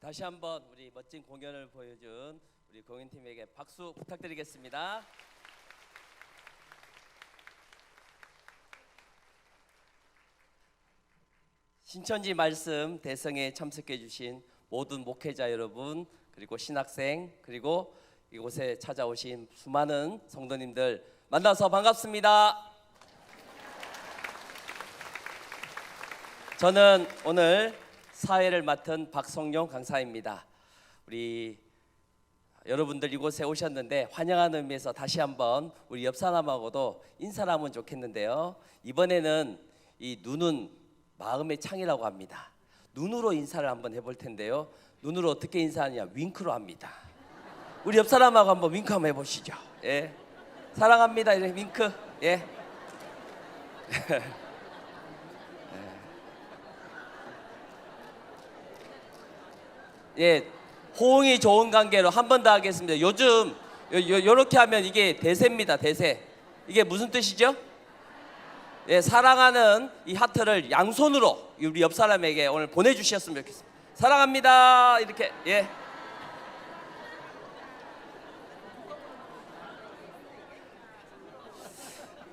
다시 한번 우리 멋진 공연을 보여준 우리 공연팀에게 박수 부탁드리겠습니다. 신천지 말씀 대성에 참석해 주신 모든 목회자 여러분, 그리고 신학생, 그리고 이곳에 찾아오신 수많은 성도님들 만나서 반갑습니다. 저는 오늘 사회를 맡은 박성용 강사입니다. 우리 여러분들 이곳에 오셨는데 환영하는 의미에서 다시 한번 우리 옆 사람하고도 인사를 하면 좋겠는데요. 이번에는 이 눈은 마음의 창이라고 합니다. 눈으로 인사를 한번 해볼 텐데요. 눈으로 어떻게 인사하냐? 윙크로 합니다. 우리 옆 사람하고 한번 윙크 한번 해보시죠. 예, 사랑합니다. 이렇게 윙크. 예. 예, 호응이 좋은 관계로 한 번 더 하겠습니다. 요즘 요렇게 하면 이게 대세입니다. 대세. 이게 무슨 뜻이죠? 예, 사랑하는 이 하트를 양손으로 우리 옆 사람에게 오늘 보내주셨으면 좋겠습니다. 사랑합니다. 이렇게. 예.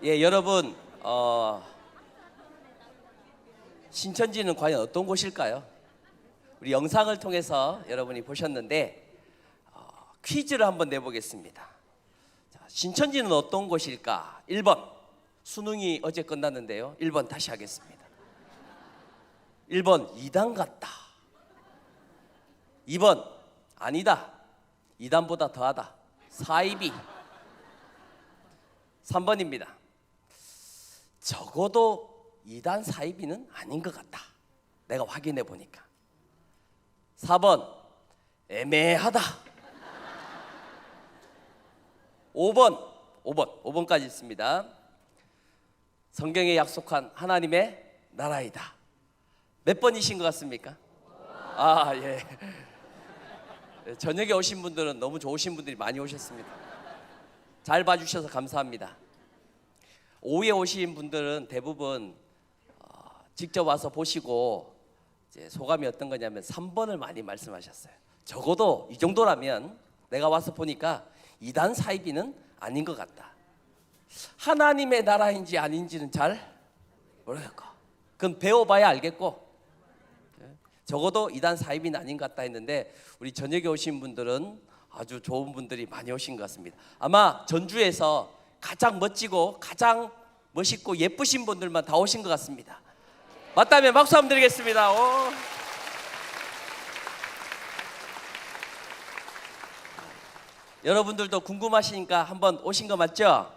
예, 여러분, 신천지는 과연 어떤 곳일까요? 우리 영상을 통해서 여러분이 보셨는데 퀴즈를 한번 내보겠습니다. 자, 신천지는 어떤 곳일까? 1번 수능이 어제 끝났는데요. 1번 다시 하겠습니다. 1번 이단 같다. 2번 아니다. 이단보다 더하다. 사이비. 3번입니다. 적어도 이단 사이비는 아닌 것 같다. 내가 확인해 보니까. 4번 애매하다. 5번까지 있습니다. 성경에 약속한 하나님의 나라이다. 몇 번이신 것 같습니까? 아, 예. 저녁에 오신 분들은 너무 좋으신 분들이 많이 오셨습니다. 잘 봐주셔서 감사합니다. 오후에 오신 분들은 대부분 직접 와서 보시고 이제 소감이 어떤 거냐면 3번을 많이 말씀하셨어요. 적어도 이 정도라면 내가 와서 보니까 이단 사이비는 아닌 것 같다. 하나님의 나라인지 아닌지는 잘 모르겠고, 그건 배워봐야 알겠고, 적어도 이단 사이비는 아닌 것 같다 했는데 우리 저녁에 오신 분들은 아주 좋은 분들이 많이 오신 것 같습니다. 아마 전주에서 가장 멋지고 가장 멋있고 예쁘신 분들만 다 오신 것 같습니다. 맞다면 박수 한번 드리겠습니다. 오. 여러분들도 궁금하시니까 한번 오신 거 맞죠?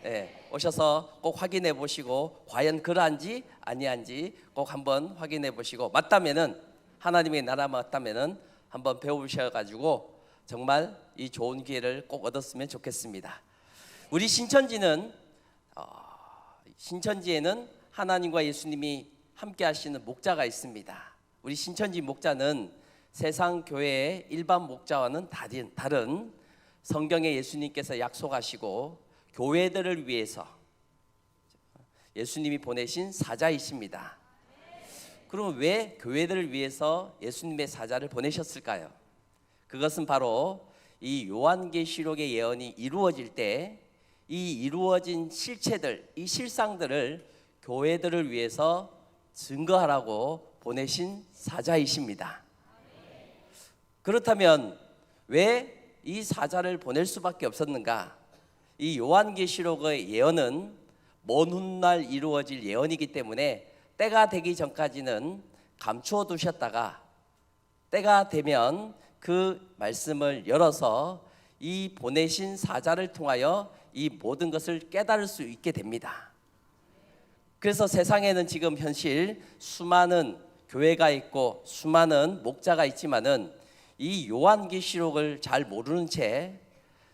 네, 오셔서 꼭 확인해 보시고 과연 그러한지 아니한지 꼭 한번 확인해 보시고 맞다면은 하나님의 나라 맞다면은 한번 배우셔가지고 정말 이 좋은 기회를 꼭 얻었으면 좋겠습니다. 우리 신천지는 신천지에는 하나님과 예수님이 함께 하시는 목자가 있습니다. 우리 신천지 목자는 세상 교회의 일반 목자와는 다른 성경에 예수님께서 약속하시고 교회들을 위해서 예수님이 보내신 사자이십니다. 그럼 왜 교회들을 위해서 예수님의 사자를 보내셨을까요? 그것은 바로 이 요한계시록의 예언이 이루어질 때 이 이루어진 실체들, 이 실상들을 교회들을 위해서 증거하라고 보내신 사자이십니다. 그렇다면 왜 이 사자를 보낼 수밖에 없었는가? 이 요한계시록의 예언은 먼 훗날 이루어질 예언이기 때문에 때가 되기 전까지는 감추어 두셨다가 때가 되면 그 말씀을 열어서 이 보내신 사자를 통하여 이 모든 것을 깨달을 수 있게 됩니다. 그래서 세상에는 지금 현실 수많은 교회가 있고 수많은 목자가 있지만은 이 요한계시록을 잘 모르는 채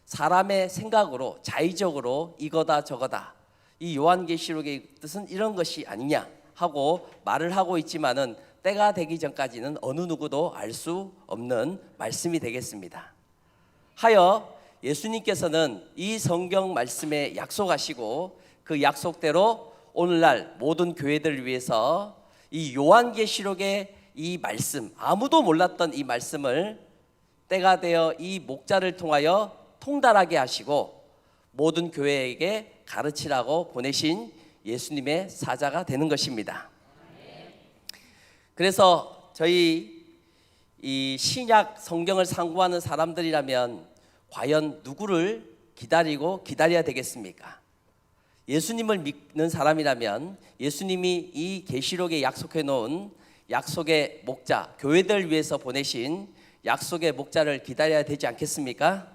사람의 생각으로 자의적으로 이거다 저거다, 이 요한계시록의 뜻은 이런 것이 아니냐 하고 말을 하고 있지만은 때가 되기 전까지는 어느 누구도 알 수 없는 말씀이 되겠습니다. 하여 예수님께서는 이 성경 말씀에 약속하시고 그 약속대로 오늘날 모든 교회들을 위해서 이 요한계시록의 이 말씀, 아무도 몰랐던 이 말씀을 때가 되어 이 목자를 통하여 통달하게 하시고 모든 교회에게 가르치라고 보내신 예수님의 사자가 되는 것입니다. 그래서 저희 이 신약 성경을 상고하는 사람들이라면 과연 누구를 기다리고 기다려야 되겠습니까? 예수님을 믿는 사람이라면 예수님이 이 계시록에 약속해 놓은 약속의 목자, 교회들을 위해서 보내신 약속의 목자를 기다려야 되지 않겠습니까?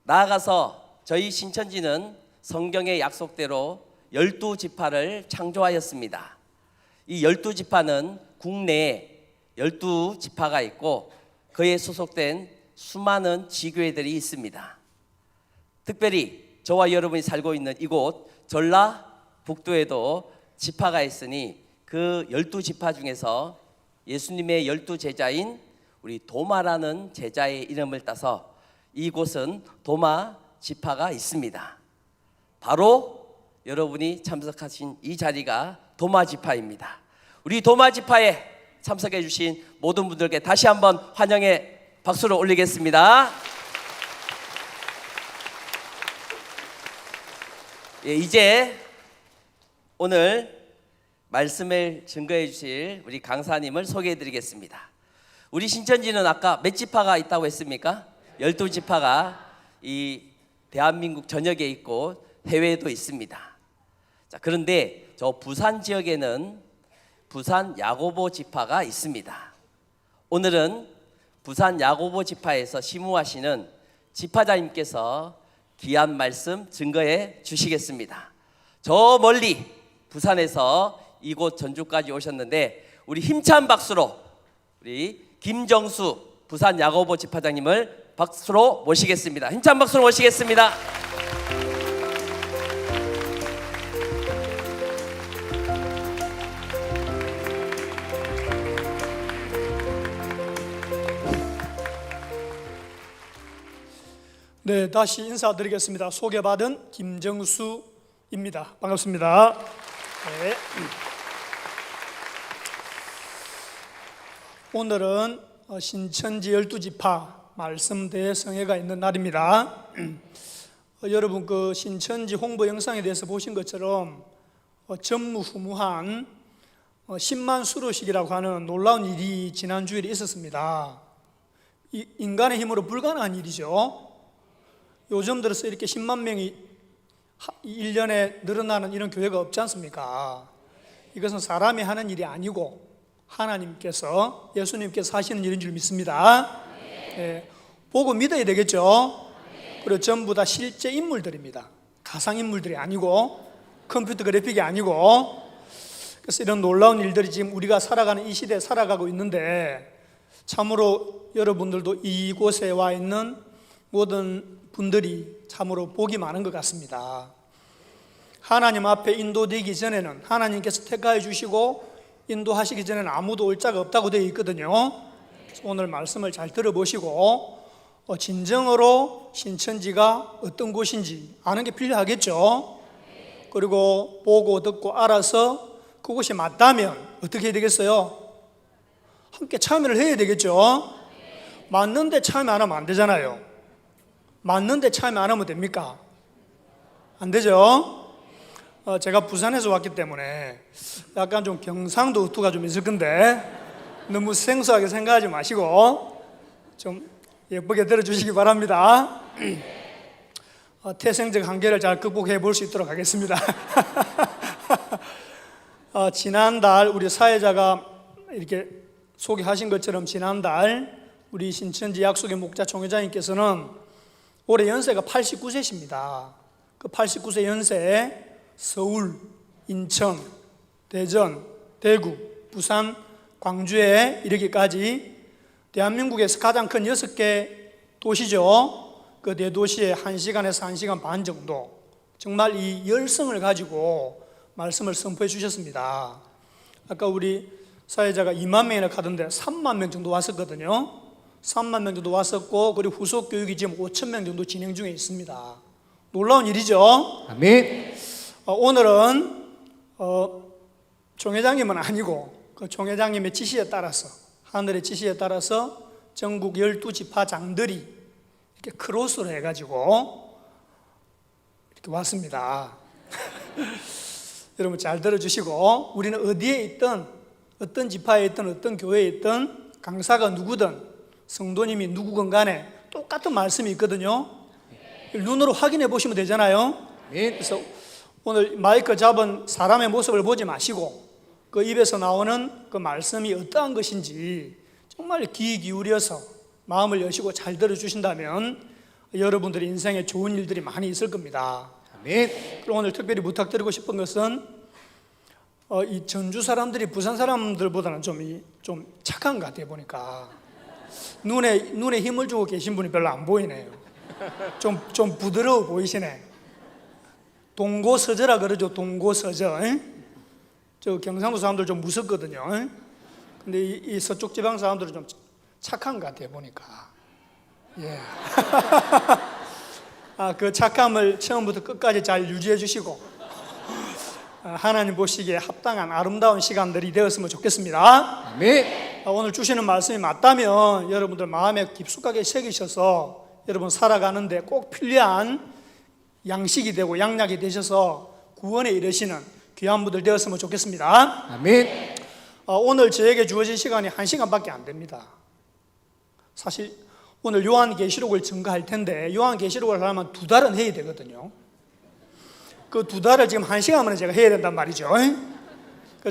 나아가서 저희 신천지는 성경의 약속대로 12지파를 창조하였습니다. 이 12지파는 국내에 12지파가 있고 그에 소속된 수많은 지교회들이 있습니다. 특별히 저와 여러분이 살고 있는 이곳 전라북도에도 지파가 있으니 그 12지파 중에서 예수님의 12제자인 우리 도마라는 제자의 이름을 따서 이곳은 도마 지파가 있습니다. 바로 여러분이 참석하신 이 자리가 도마 지파입니다. 우리 도마 지파에 참석해 주신 모든 분들께 다시 한번 환영의 박수를 올리겠습니다. 이제 오늘 말씀을 증거해 주실 우리 강사님을 소개해 드리겠습니다. 우리 신천지는 아까 몇 지파가 있다고 했습니까? 12지파가 이 대한민국 전역에 있고 해외에도 있습니다. 자, 그런데 저 부산 지역에는 부산 야고보 지파가 있습니다. 오늘은 부산 야고보 지파에서 심우하시는 지파장님께서 귀한 말씀 증거해 주시겠습니다. 저 멀리 부산에서 이곳 전주까지 오셨는데 우리 힘찬 박수로 우리 김정수 부산 야고보 지파장님을 박수로 모시겠습니다. 힘찬 박수로 모시겠습니다. 네, 다시 인사드리겠습니다. 소개받은 김정수입니다. 반갑습니다. 네. 오늘은 신천지 12지파 말씀 대성회가 있는 날입니다. 여러분 그 신천지 홍보 영상에 대해서 보신 것처럼 전무후무한 10만 수로식이라고 하는 놀라운 일이 지난 주일에 있었습니다. 인간의 힘으로 불가능한 일이죠. 요즘 들어서 이렇게 10만 명이 1년에 늘어나는 이런 교회가 없지 않습니까? 이것은 사람이 하는 일이 아니고 하나님께서 예수님께서 하시는 일인 줄 믿습니다. 네, 보고 믿어야 되겠죠. 그리고 전부 다 실제 인물들입니다. 가상인물들이 아니고 컴퓨터 그래픽이 아니고. 그래서 이런 놀라운 일들이 지금 우리가 살아가는 이 시대에 살아가고 있는데 참으로 여러분들도 이곳에 와 있는 모든 분들이 참으로 복이 많은 것 같습니다. 하나님 앞에 인도되기 전에는 하나님께서 택하여 주시고 인도하시기 전에는 아무도 올 자가 없다고 되어 있거든요. 그래서 오늘 말씀을 잘 들어보시고 진정으로 신천지가 어떤 곳인지 아는 게 필요하겠죠. 그리고 보고 듣고 알아서 그곳이 맞다면 어떻게 해야 되겠어요? 함께 참여를 해야 되겠죠. 맞는데 참여 안 하면 안 되잖아요. 맞는데 참여 안 하면 됩니까? 안 되죠? 제가 부산에서 왔기 때문에 약간 좀 경상도 어투가 좀 있을 건데 너무 생소하게 생각하지 마시고 좀 예쁘게 들어주시기 바랍니다. 태생적 한계를 잘 극복해 볼 수 있도록 하겠습니다. 지난달 우리 사회자가 이렇게 소개하신 것처럼 지난달 우리 신천지 약속의 목자 총회장님께서는 올해 연세가 89세십니다. 그 89세 연세에 서울, 인천, 대전, 대구, 부산, 광주에 이르기까지 대한민국에서 가장 큰 6개 도시죠. 그 네 도시에 1시간에서 1시간 반 정도 정말 이 열성을 가지고 말씀을 선포해 주셨습니다. 아까 우리 사회자가 2만 명이나 가던데 3만 명 정도 왔었거든요. 3만 명 정도 왔었고 그리고 후속 교육이 지금 5천 명 정도 진행 중에 있습니다. 놀라운 일이죠. 아멘. 오늘은 총회장님은 아니고 그 총회장님의 지시에 따라서, 하늘의 지시에 따라서 전국 12지파장들이 이렇게 크로스로 해가지고 이렇게 왔습니다. 여러분 잘 들어주시고, 우리는 어디에 있든, 어떤 지파에 있든, 어떤 교회에 있든, 강사가 누구든, 성도님이 누구건 간에 똑같은 말씀이 있거든요. 눈으로 확인해 보시면 되잖아요. 그래서 오늘 마이크 잡은 사람의 모습을 보지 마시고, 그 입에서 나오는 그 말씀이 어떠한 것인지 정말 귀 기울여서 마음을 여시고 잘 들어주신다면 여러분들의 인생에 좋은 일들이 많이 있을 겁니다. 아멘. 그리고 오늘 특별히 부탁드리고 싶은 것은 이 전주 사람들이 부산 사람들보다는 좀 착한 것 같아요. 보니까 눈에 힘을 주고 계신 분이 별로 안 보이네요. 좀 부드러워 보이시네. 동고서저라 그러죠. 동고서저. 저 경상도 사람들 좀 무섭거든요. 근데 이 서쪽 지방 사람들은 좀 착한 것 같아요. 보니까. 예. 그 착함을 처음부터 끝까지 잘 유지해 주시고 하나님 보시기에 합당한 아름다운 시간들이 되었으면 좋겠습니다. 아멘. 오늘 주시는 말씀이 맞다면 여러분들 마음에 깊숙하게 새기셔서 여러분 살아가는데 꼭 필요한 양식이 되고 양약이 되셔서 구원에 이르시는 귀한 분들 되었으면 좋겠습니다. 아멘. 오늘 저에게 주어진 시간이 1시간밖에 안 됩니다. 사실 오늘 요한계시록을 증거할 텐데 요한계시록을 하려면 2달은 해야 되거든요. 그 2달을 지금 1시간 만에 제가 해야 된단 말이죠.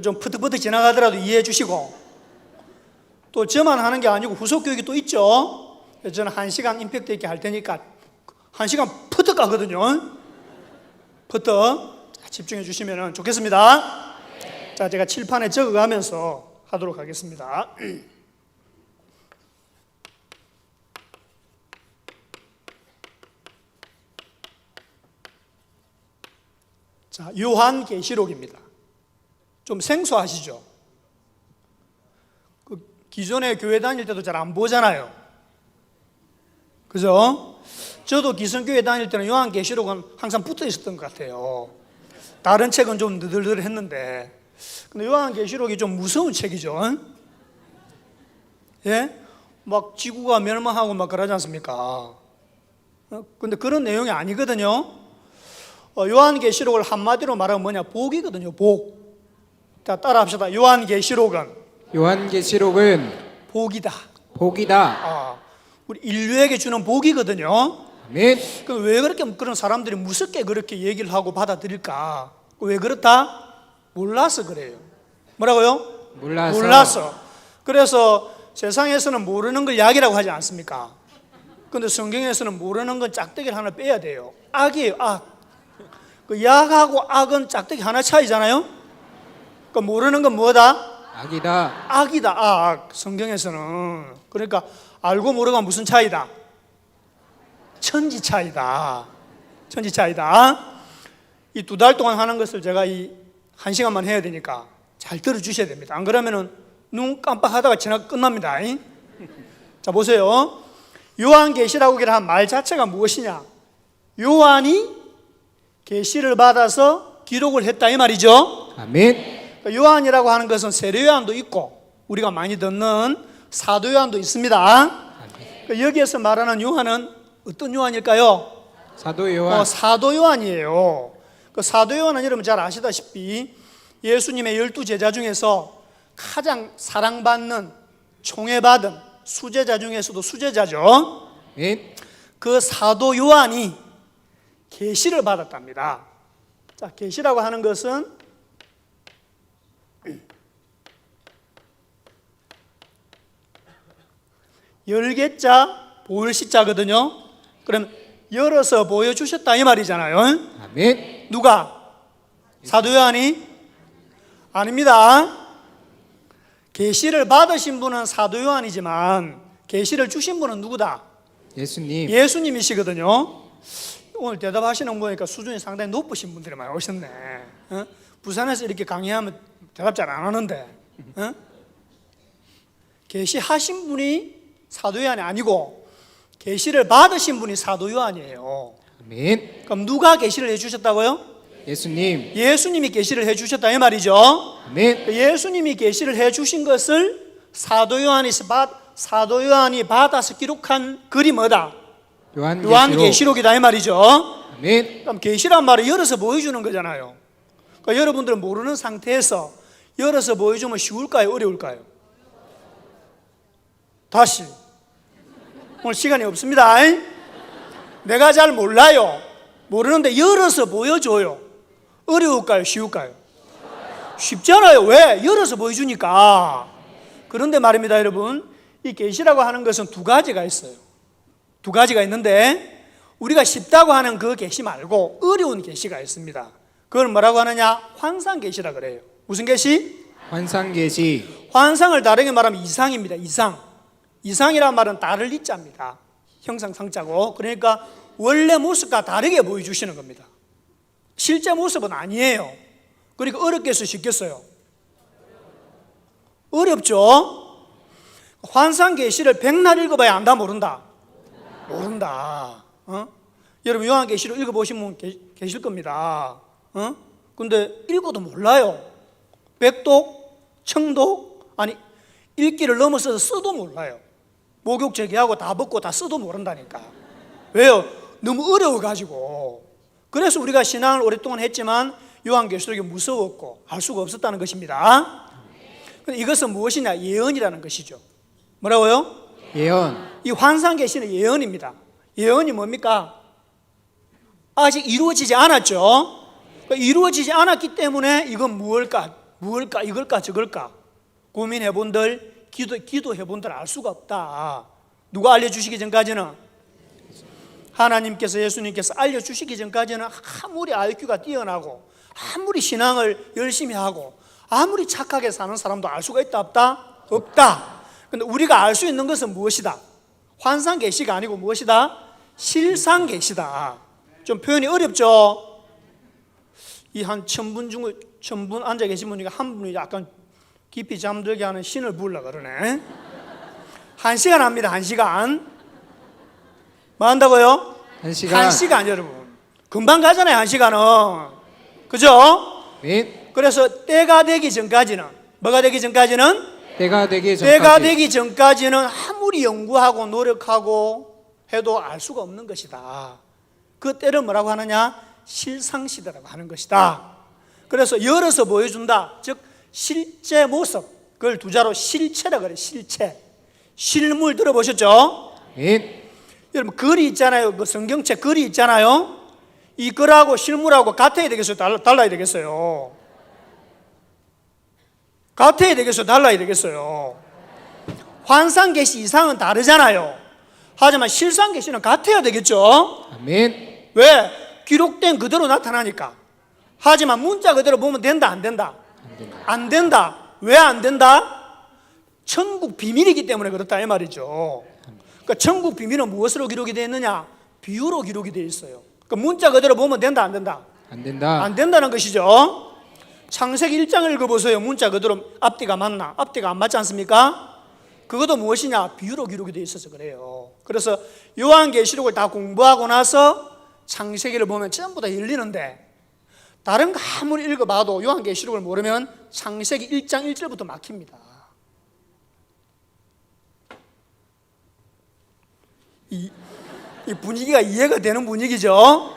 좀 푸득푸득 지나가더라도 이해해 주시고, 또 저만 하는 게 아니고 후속 교육이 또 있죠. 저는 1시간 임팩트 있게 할 테니까 1시간 푸득 가거든요. 푸득 집중해 주시면 좋겠습니다. 자, 제가 칠판에 적어가면서 하도록 하겠습니다. 자, 요한계시록입니다. 좀 생소하시죠? 기존에 교회 다닐 때도 잘 안 보잖아요. 그죠? 저도 기성교회 다닐 때는 요한계시록은 항상 붙어 있었던 것 같아요. 다른 책은 좀 느들느들 했는데, 근데 요한계시록이 좀 무서운 책이죠. 예? 막 지구가 멸망하고 막 그러지 않습니까? 근데 그런 내용이 아니거든요. 요한계시록을 한마디로 말하면 뭐냐? 복이거든요. 복. 자, 따라 합시다. 요한계시록은 복이다. 우리 인류에게 주는 복이거든요. 아멘. 그럼 왜 그렇게 그런 사람들이 무섭게 그렇게 얘기를 하고 받아들일까? 왜 그렇다? 몰라서 그래요. 뭐라고요? 몰라서. 그래서 세상에서는 모르는 걸 약이라고 하지 않습니까? 근데 성경에서는 모르는 건 짝대기를 하나 빼야 돼요. 악이에요, 악. 그 약하고 악은 짝대기 하나 차이잖아요. 그 모르는 건 뭐다? 악이다, 악. 성경에서는. 그러니까 알고 모르가 무슨 차이다? 천지 차이다. 이 2달 동안 하는 것을 제가 이 1시간만 해야 되니까 잘 들어주셔야 됩니다. 안 그러면은 눈 깜빡하다가 끝납니다. 자, 보세요. 요한계시라고 한 말 자체가 무엇이냐? 요한이 계시를 받아서 기록을 했다 이 말이죠. 아멘. 요한이라고 하는 것은 세례요한도 있고 우리가 많이 듣는 사도요한도 있습니다. 여기에서 말하는 요한은 어떤 요한일까요? 사도 요한. 사도요한이에요. 그 사도요한은 여러분 잘 아시다시피 예수님의 12제자 중에서 가장 사랑받는, 총애받은 수제자 중에서도 수제자죠. 아멘. 그 사도요한이 계시를 받았답니다. 자, 계시라고 하는 것은 열개자 보일시자거든요. 그럼 열어서 보여주셨다 이 말이잖아요. 아멘. 누가? 사도요한이? 아닙니다. 계시를 받으신 분은 사도요한이지만 계시를 주신 분은 누구다? 예수님. 예수님이시거든요. 오늘 대답하시는 거 보니까 수준이 상당히 높으신 분들이 많이 오셨네. 부산에서 이렇게 강의하면 대답 잘 안 하는데, 계시하신 분이 사도요한이 아니고 계시를 받으신 분이 사도요한이에요. 아멘. 그럼 누가 계시를 해주셨다고요? 예수님. 예수님이 계시를 해주셨다 이 말이죠. 아멘. 예수님이 계시를 해주신 것을 사도 요한이 받아서 기록한 글이 뭐다? 요한계시록이다 이 말이죠. 아멘. 그럼 계시란 말을 열어서 보여주는 거잖아요. 그러니까 여러분들은 모르는 상태에서 열어서 보여주면 쉬울까요? 어려울까요? 다시. 오늘 시간이 없습니다. 내가 잘 몰라요. 모르는데 열어서 보여줘요. 어려울까요? 쉬울까요? 쉽잖아요. 왜? 열어서 보여주니까. 그런데 말입니다, 여러분. 이 계시라고 하는 것은 두 가지가 있어요. 두 가지가 있는데 우리가 쉽다고 하는 그 계시 말고 어려운 계시가 있습니다. 그걸 뭐라고 하느냐? 환상 계시라 그래요. 무슨 계시? 환상 계시. 환상을 다르게 말하면 이상입니다. 이상이란 말은 다를 이자입니다. 형상상자고. 그러니까 원래 모습과 다르게 보여주시는 겁니다. 실제 모습은 아니에요. 그러니까 어렵겠어요? 쉽겠어요? 어렵죠? 환상 계시를 백날 읽어봐야 안다 모른다? 모른다. 여러분 요한계시록 읽어보신 분 계실 겁니다. 근데 읽어도 몰라요. 백독, 청독, 아니 읽기를 넘어서서 써도 몰라요. 목욕 제기하고 다 벗고 다 써도 모른다니까. 왜요? 너무 어려워가지고. 그래서 우리가 신앙을 오랫동안 했지만 요한계시록이 무서웠고 알 수가 없었다는 것입니다. 근데 이것은 무엇이냐? 예언이라는 것이죠. 뭐라고요? 예언. 이 환상 계시는 예언입니다. 예언이 뭡니까? 아직 이루어지지 않았죠. 이루어지지 않았기 때문에 이건 무엇일까? 이걸까 저걸까? 고민해본들, 기도해본들 알 수가 없다. 누가 알려주시기 전까지는, 하나님께서, 예수님께서 알려주시기 전까지는 아무리 IQ가 뛰어나고 아무리 신앙을 열심히 하고 아무리 착하게 사는 사람도 알 수가 있다 없다? 없다. 근데 우리가 알 수 있는 것은 무엇이다? 환상 계시가 아니고 무엇이다? 실상 계시다. 좀 표현이 어렵죠? 이 한 1000분 중에 1000분 앉아 계신 분 중에 한 분이 약간 깊이 잠들게 하는 신을 부르려고 그러네. 1시간 합니다. 1시간. 뭐 한다고요? 1시간. 1시간 여러분. 금방 가잖아요. 1시간은. 그죠? 아멘. 그래서 때가 되기 전까지는, 뭐가 되기 전까지는? 때가 되기 때가 되기 전까지는 아무리 연구하고 노력하고 해도 알 수가 없는 것이다. 그 때를 뭐라고 하느냐? 실상시대라고 하는 것이다. 그래서 열어서 보여준다. 즉 실제 모습, 그걸 두 자로 실체라고 그래요. 실체. 실물 들어보셨죠? 아멘. 여러분 글이 있잖아요. 그 성경책 글이 있잖아요. 이 글하고 실물하고 같아야 되겠어요? 달라야 되겠어요? 같아야 되겠어요? 달라야 되겠어요? 환상 계시 이상은 다르잖아요. 하지만 실상 계시는 같아야 되겠죠? 아멘. 왜? 기록된 그대로 나타나니까. 하지만 문자 그대로 보면 된다 안 된다? 안 된다. 왜 안 된다? 천국 비밀이기 때문에 그렇다 이 말이죠. 그러니까 천국 비밀은 무엇으로 기록이 되어 있느냐? 비유로 기록이 되어 있어요. 그러니까 문자 그대로 보면 된다 안 된다? 안 된다. 안 된다는 것이죠. 창세기 1장을 읽어보세요. 문자 그대로 앞뒤가 맞나? 앞뒤가 안 맞지 않습니까? 그것도 무엇이냐? 비유로 기록이 되어 있어서 그래요. 그래서 요한계시록을 다 공부하고 나서 창세기를 보면 전부 다 열리는데, 다른 거 아무리 읽어봐도 요한계시록을 모르면 창세기 1장 1절부터 막힙니다. 이 분위기가 이해가 되는 분위기죠.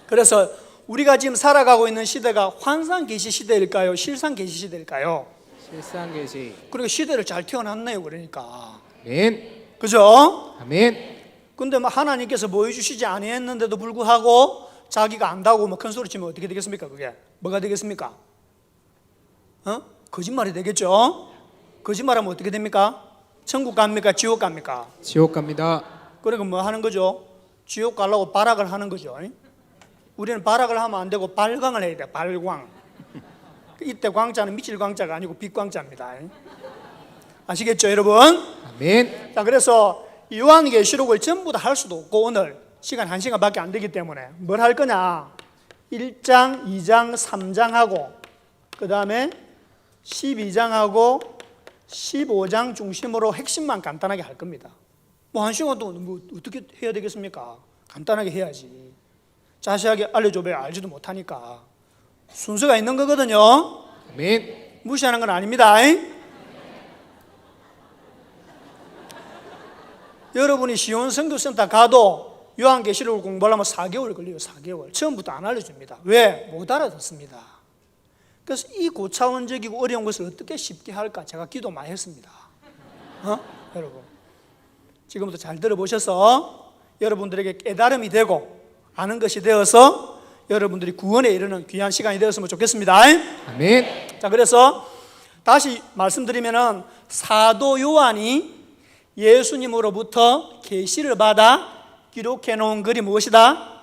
그래서 우리가 지금 살아가고 있는 시대가 환상 계시 시대일까요? 실상 계시 시대일까요? 실상 계시. 그리고 시대를 잘 태어났네요. 그러니까. 아멘. 그죠? 아멘. 근데 뭐 하나님께서 보여주시지 아니했는데도 불구하고 자기가 안다고 뭐 큰 소리 치면 어떻게 되겠습니까? 그게 뭐가 되겠습니까? 거짓말이 되겠죠? 거짓말하면 어떻게 됩니까? 천국 갑니까? 지옥 갑니까? 지옥 갑니다. 그러니까 뭐 하는 거죠? 지옥 가려고 발악을 하는 거죠. 우리는 발악을 하면 안 되고 발광을 해야 돼. 발광. 이때 광자는 미칠 광자가 아니고 빛 광자입니다. 아시겠죠, 여러분? 아멘. 자, 그래서 요한계시록을 전부 다 할 수도 없고 오늘 시간 1시간밖에 안 되기 때문에 뭘 할 거냐? 1장, 2장, 3장하고 그 다음에 12장하고 15장 중심으로 핵심만 간단하게 할 겁니다. 뭐 1시간 동안 뭐 어떻게 해야 되겠습니까? 간단하게 해야지. 자세하게 알려줘봐야 알지도 못하니까. 순서가 있는 거거든요. 아멘. 무시하는 건 아닙니다. 여러분이 시온 선교센터 가도 요한계시록을 공부하려면 4개월 걸려요. 4개월. 처음부터 안 알려줍니다. 왜? 못 알아듣습니다. 그래서 이 고차원적이고 어려운 것을 어떻게 쉽게 할까 제가 기도 많이 했습니다. 여러분 지금부터 잘 들어보셔서 여러분들에게 깨달음이 되고 아는 것이 되어서 여러분들이 구원에 이르는 귀한 시간이 되었으면 좋겠습니다. 아멘. 자, 그래서 다시 말씀드리면은 사도 요한이 예수님으로부터 계시를 받아 기록해 놓은 글이 무엇이다?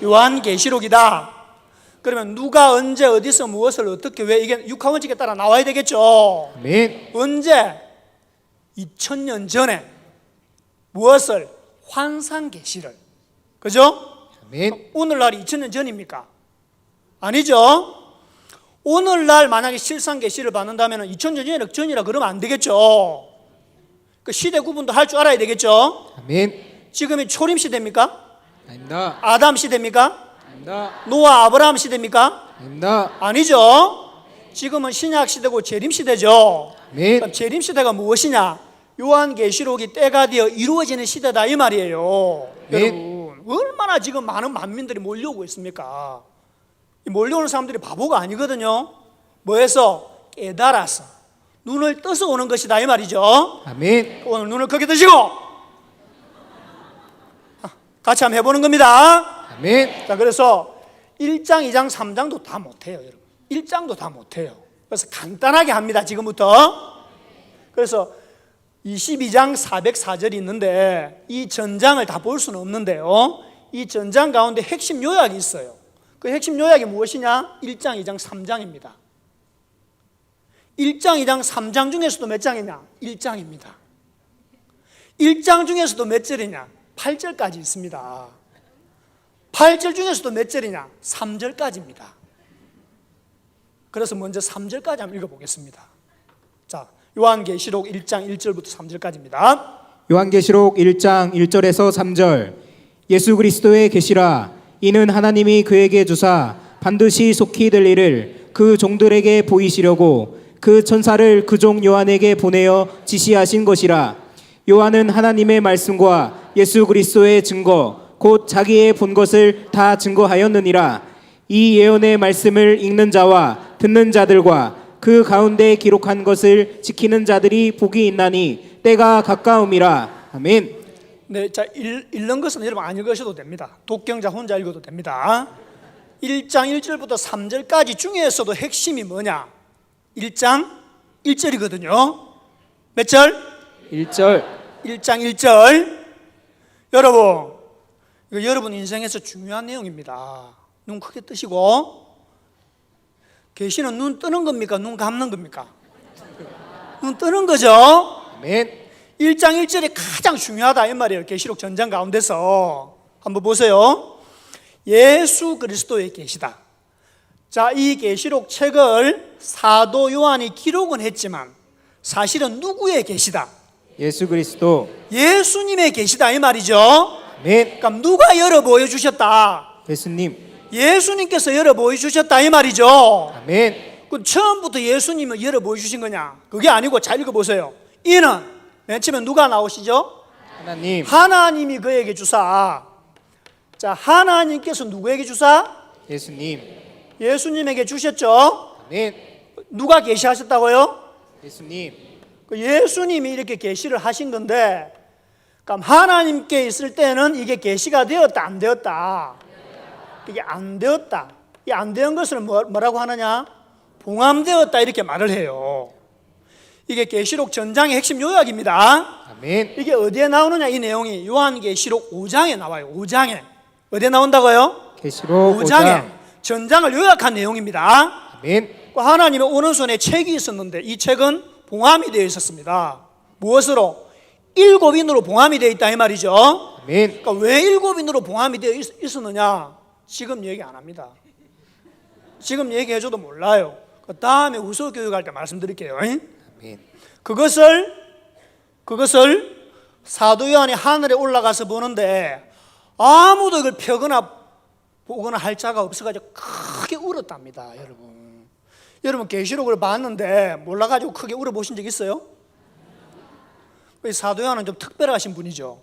요한계시록이다. 그러면 누가 언제 어디서 무엇을 어떻게 왜 이게 육하원칙에 따라 나와야 되겠죠. 아멘. 언제? 2000년 전에 무엇을? 환상계시를. 그죠? 아멘. 오늘날이 2000년 전입니까? 아니죠. 오늘날 만약에 실상계시를 받는다면 2000년 전이라 그러면 안 되겠죠. 그 시대 구분도 할 줄 알아야 되겠죠. 아멘. 지금이 초림 시대입니까? 아닙니다. 아담 시대입니까? 아닙니다. 노아 아브라함 시대입니까? 아닙니다. 아니죠. 지금은 신약 시대고 재림 시대죠. 아멘. 그럼 재림 시대가 무엇이냐? 요한계시록이 때가 되어 이루어지는 시대다 이 말이에요. 네. 여러분 얼마나 지금 많은 만민들이 몰려오고 있습니까? 이 몰려오는 사람들이 바보가 아니거든요. 뭐해서? 깨달아서 눈을 떠서 오는 것이다 이 말이죠. 아멘. 오늘 눈을 크게 뜨시고 같이 한번 해보는 겁니다. 아멘. 자, 그래서 1장, 2장, 3장도 다 못해요, 여러분. 1장도 다 못해요. 그래서 간단하게 합니다, 지금부터. 그래서 22장 404절이 있는데 이 전장을 다 볼 수는 없는데요. 이 전장 가운데 핵심 요약이 있어요. 그 핵심 요약이 무엇이냐? 1장, 2장, 3장입니다. 1장, 2장, 3장 중에서도 몇 장이냐? 1장입니다. 1장 중에서도 몇 절이냐? 8절까지 있습니다. 8절 중에서도 몇 절이냐? 3절까지입니다. 그래서 먼저 3절까지 한번 읽어보겠습니다. 자, 요한계시록 1장 1절부터 3절까지입니다. 요한계시록 1장 1절에서 3절. 예수 그리스도의 계시라. 이는 하나님이 그에게 주사 반드시 속히 될 일을 그 종들에게 보이시려고 그 천사를 그 종 요한에게 보내어 지시하신 것이라. 요한은 하나님의 말씀과 예수 그리스도의 증거 곧 자기의 본 것을 다 증거하였느니라. 이 예언의 말씀을 읽는 자와 듣는 자들과 그 가운데 기록한 것을 지키는 자들이 복이 있나니 때가 가까움이라. 아멘. 네, 자, 읽는 것은 여러분 안 읽으셔도 됩니다. 독경자 혼자 읽어도 됩니다. 1장 1절부터 3절까지 중에서도 핵심이 뭐냐? 1장 1절이거든요. 몇 절? 1절. 1장 1절. 여러분, 이거 여러분 인생에서 중요한 내용입니다. 눈 크게 뜨시고. 계시는 눈 뜨는 겁니까? 눈 감는 겁니까? 눈 뜨는 거죠. 아멘. 1장 1절이 가장 중요하다 이 말이에요. 계시록 전장 가운데서 한번 보세요. 예수 그리스도의 계시다. 자, 이 계시록 책을 사도 요한이 기록은 했지만 사실은 누구의 계시다? 예수 그리스도. 예수님의 계시다 이 말이죠. 아멘. 그럼 누가 열어 보여주셨다? 예수님. 예수님께서 열어 보여주셨다 이 말이죠. 아멘. 그 처음부터 예수님을 열어 보여주신 거냐? 그게 아니고 잘 읽어보세요. 이는 맨 처음에 누가 나오시죠? 하나님. 하나님이 그에게 주사. 자, 하나님께서 누구에게 주사? 예수님. 예수님에게 주셨죠. 아멘. 누가 계시하셨다고요? 예수님. 그 예수님이 이렇게 계시를 하신 건데, 그럼 하나님께 있을 때는 이게 계시가 되었다 안 되었다? 이게 안 되었다. 이 안 된 것을 뭐라고 하느냐? 봉함되었다 이렇게 말을 해요. 이게 계시록 전장의 핵심 요약입니다. 아멘. 이게 어디에 나오느냐? 이 내용이 요한계시록 5장에 나와요. 5장에. 어디에 나온다고요? 계시록 5장에 전장을 요약한 내용입니다. 아멘. 하나님의 오른손에 책이 있었는데 이 책은 봉함이 되어 있었습니다. 무엇으로? 7인으로 봉함이 되어 있다 이 말이죠. 아멘. 그러니까 왜 7인으로 봉함이 되어 있었느냐? 지금 얘기 안 합니다. 지금 얘기해줘도 몰라요. 그 다음에 후속 교육할 때 말씀드릴게요. 아멘. 그것을 사도 요한이 하늘에 올라가서 보는데 아무도 이걸 펴거나 보거나 할 자가 없어가지고 크게 울었답니다. 여러분 계시록을 봤는데 몰라가지고 크게 울어보신 적 있어요? 사도 요한은 좀 특별하신 분이죠.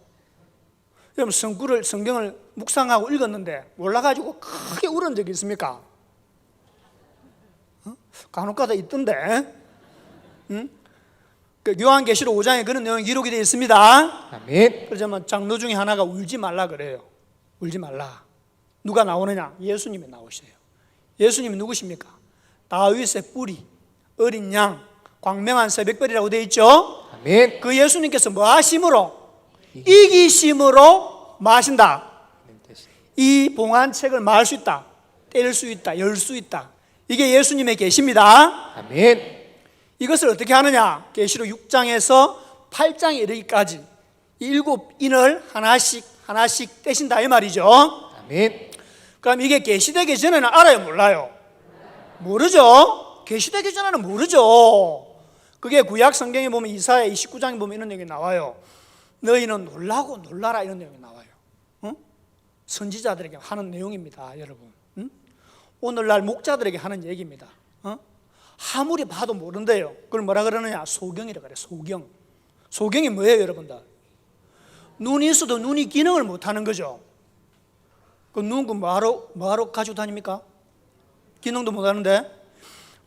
여러분 성경을 묵상하고 읽었는데 몰라가지고 크게 울은 적이 있습니까? 간혹가다 있던데. 그 요한계시록 5장에 그런 내용이 기록이 되어 있습니다. 아멘. 그러자면 장로 중에 하나가 울지 말라 그래요. 울지 말라. 누가 나오느냐? 예수님이 나오셔요. 예수님이 누구십니까? 다윗의 뿌리, 어린 양, 광명한 새벽별이라고 되어 있죠. 아멘. 그 예수님께서 뭐 하심으로? 이기심으로 마신다. 이 봉안책을 말 수 있다, 뗄 수 있다, 열 수 있다. 이게 예수님의 계시입니다. 아멘. 이것을 어떻게 하느냐? 계시록 6장에서 8장에 이르기까지 이 7인을 하나씩 떼신다 이 말이죠. 아멘. 그럼 이게 계시되기 전에는 알아요, 몰라요? 모르죠. 계시되기 전에는 모르죠. 그게 구약 성경에 보면 이사야 29장에 보면 이런 내용이 나와요. 너희는 놀라고 놀라라 이런 내용이 나와요. 선지자들에게 하는 내용입니다, 여러분. 오늘날 목자들에게 하는 얘기입니다. 아무리 봐도 모른대요. 그걸 뭐라 그러느냐? 소경이라 그래. 소경이 뭐예요, 여러분들? 눈이 있어도 눈이 기능을 못하는 거죠. 그 눈 뭐하러 가지고 다닙니까? 기능도 못하는데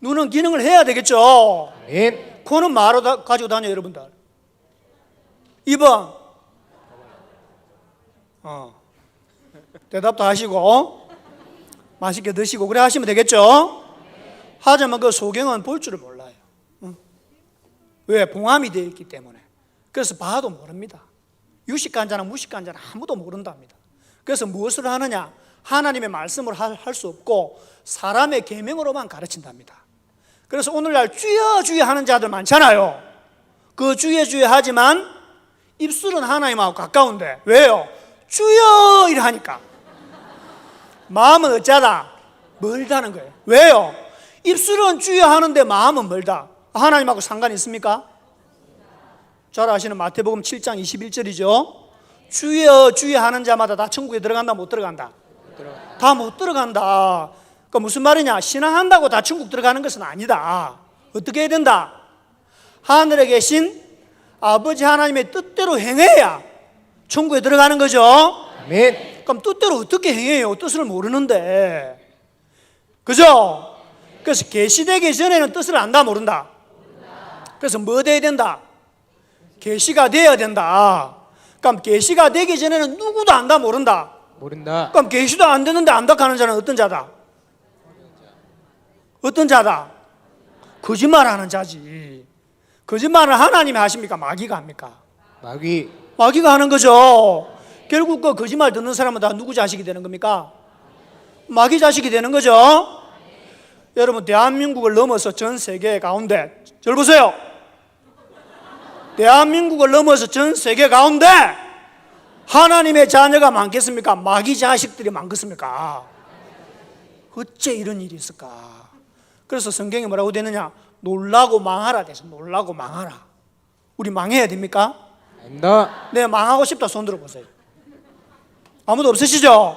눈은 기능을 해야 되겠죠. 아멘. 코는 뭐하러 가지고 다녀, 여러분들? 2번 대답도 하시고 맛있게 드시고 그래 하시면 되겠죠. 하지만 그 소경은 볼 줄을 몰라요. 왜? 봉함이 되어 있기 때문에. 그래서 봐도 모릅니다. 유식간자나 무식간자나 아무도 모른답니다. 그래서 무엇을 하느냐? 하나님의 말씀을 할 수 없고 사람의 계명으로만 가르친답니다. 그래서 오늘날 주여 주여 하는 자들 많잖아요. 그 주여 주여 하지만 입술은 하나님하고 가까운데 왜요? 주여 이래 하니까 마음은 어쩌다? 멀다는 거예요. 왜요? 입술은 주여 하는데 마음은 멀다. 하나님하고 상관이 있습니까? 잘 아시는 마태복음 7장 21절이죠. 주여 주여 하는 자마다 다 천국에 들어간다, 못 들어간다? 다 못 들어간다. 그러니까 무슨 말이냐? 신앙한다고 다 천국 들어가는 것은 아니다. 어떻게 해야 된다? 하늘에 계신 아버지 하나님의 뜻대로 행해야 천국에 들어가는 거죠. 아멘. 그럼 뜻대로 어떻게 행해요? 뜻을 모르는데. 그죠? 그래서 계시되기 전에는 뜻을 안다, 모른다? 그래서 뭐 돼야 된다? 계시가 돼야 된다. 그럼 계시가 되기 전에는 누구도 안다, 모른다? 모른다. 그럼 계시도 안 되는데 안다 하는 자는 어떤 자다? 어떤 자다? 거짓말하는 자지. 거짓말을 하나님이 하십니까? 마귀가 합니까? 마귀가 하는 거죠. 결국 그 거짓말 듣는 사람은 다 누구 자식이 되는 겁니까? 마귀 자식이 되는 거죠. 여러분, 대한민국을 넘어서 전 세계 가운데, 저를 보세요. 대한민국을 넘어서 전 세계 가운데 하나님의 자녀가 많겠습니까? 마귀 자식들이 많겠습니까? 어째 이런 일이 있을까? 그래서 성경에 뭐라고 되느냐? 놀라고 망하라 돼서 놀라고 망하라. 우리 망해야 됩니까? 아닙니다. 네, 망하고 싶다 손 들어보세요. 아무도 없으시죠?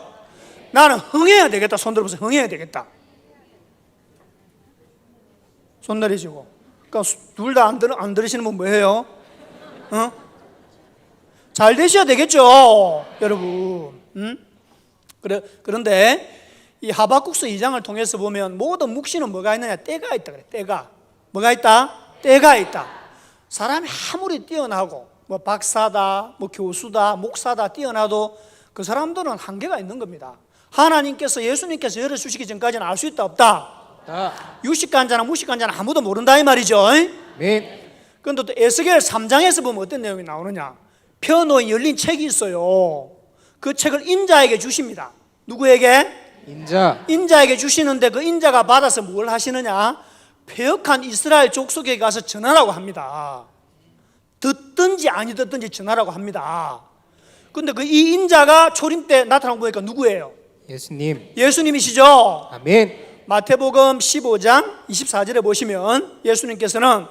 나는 흥해야 되겠다 손 들어보세요. 흥해야 되겠다. 손 내리시고. 그러니까 둘 다 안 들으시는 분 뭐예요? 잘 되셔야 되겠죠, 여러분. 그런데 이 하박국서 2장을 통해서 보면 모든 묵시는 뭐가 있느냐? 때가 있다 그래. 때가 뭐가 있다? 때가 있다. 사람이 아무리 뛰어나고 뭐 박사다, 뭐 교수다, 목사다 뛰어나도 그 사람들은 한계가 있는 겁니다. 하나님께서 예수님께서 열어주시기 전까지는 알 수 있다 없다? 유식간자나 무식간자나 아무도 모른다 이 말이죠. 아멘. 그런데 또 에스겔 3장에서 보면 어떤 내용이 나오느냐? 펴놓은 열린 책이 있어요. 그 책을 인자에게 주십니다. 누구에게? 인자에게 주시는데 그 인자가 받아서 뭘 하시느냐? 패역한 이스라엘 족속에 가서 전하라고 합니다. 듣든지 아니 듣든지 전하라고 합니다. 근데 그 이 인자가 초림 때 나타나고 보니까 누구예요? 예수님이시죠. 아멘. 마태복음 15장 24절에 보시면 예수님께서는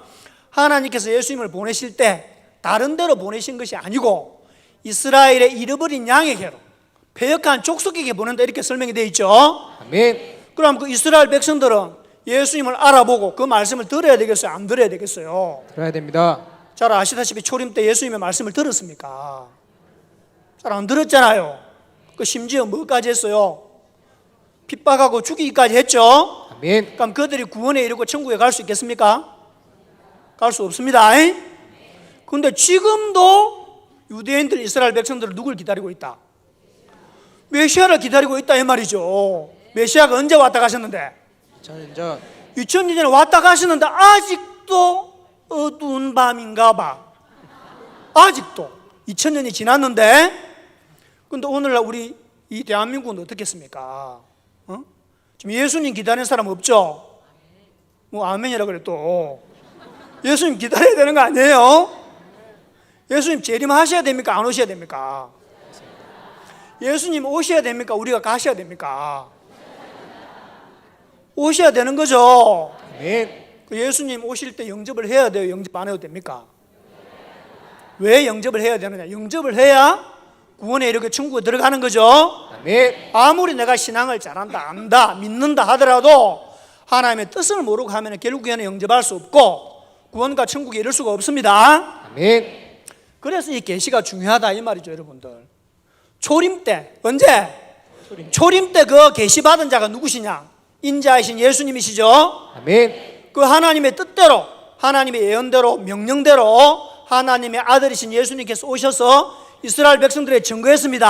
하나님께서 예수님을 보내실 때 다른 데로 보내신 것이 아니고 이스라엘의 잃어버린 양에게로 패역한 족속에게 보낸다 이렇게 설명이 되어 있죠. 아멘. 그럼 그 이스라엘 백성들은 예수님을 알아보고 그 말씀을 들어야 되겠어요? 안 들어야 되겠어요? 들어야 됩니다. 잘 아시다시피 초림 때 예수님의 말씀을 들었습니까? 잘 안 들었잖아요. 그 심지어 뭐까지 했어요? 핍박하고 죽이기까지 했죠. 아멘. 그럼 그들이 구원에 이르고 천국에 갈 수 있겠습니까? 갈 수 없습니다. 그런데 지금도 유대인들, 이스라엘 백성들은 누굴 기다리고 있다? 메시아를 기다리고 있다 이 말이죠. 메시아가 언제 왔다 가셨는데? 2000년 전. 2000년 전에 왔다 가셨는데 아직도 어두운 밤인가 봐. 아직도 2000년이 지났는데, 근데 오늘날 우리 이 대한민국은 어떻겠습니까? 지금 예수님 기다리는 사람 없죠? 뭐 아멘이라 그래 또. 예수님 기다려야 되는 거 아니에요? 예수님 재림하셔야 됩니까? 안 오셔야 됩니까? 예수님 오셔야 됩니까? 우리가 가셔야 됩니까? 오셔야 되는 거죠. 아멘. 그 예수님 오실 때 영접을 해야 돼요? 영접 안 해도 됩니까? 왜 영접을 해야 되느냐? 영접을 해야 구원에 이렇게 천국에 들어가는 거죠. 아멘. 아무리 내가 신앙을 잘한다, 안다, 믿는다 하더라도 하나님의 뜻을 모르고 하면 결국에는 영접할 수 없고 구원과 천국에 이를 수가 없습니다. 아멘. 그래서 이 계시가 중요하다 이 말이죠, 여러분들. 초림 때 언제? 초림 때 그 계시 받은 자가 누구시냐? 인자이신 예수님이시죠. 아멘. 그 하나님의 뜻대로, 하나님의 예언대로, 명령대로 하나님의 아들이신 예수님께서 오셔서 이스라엘 백성들에 증거했습니다.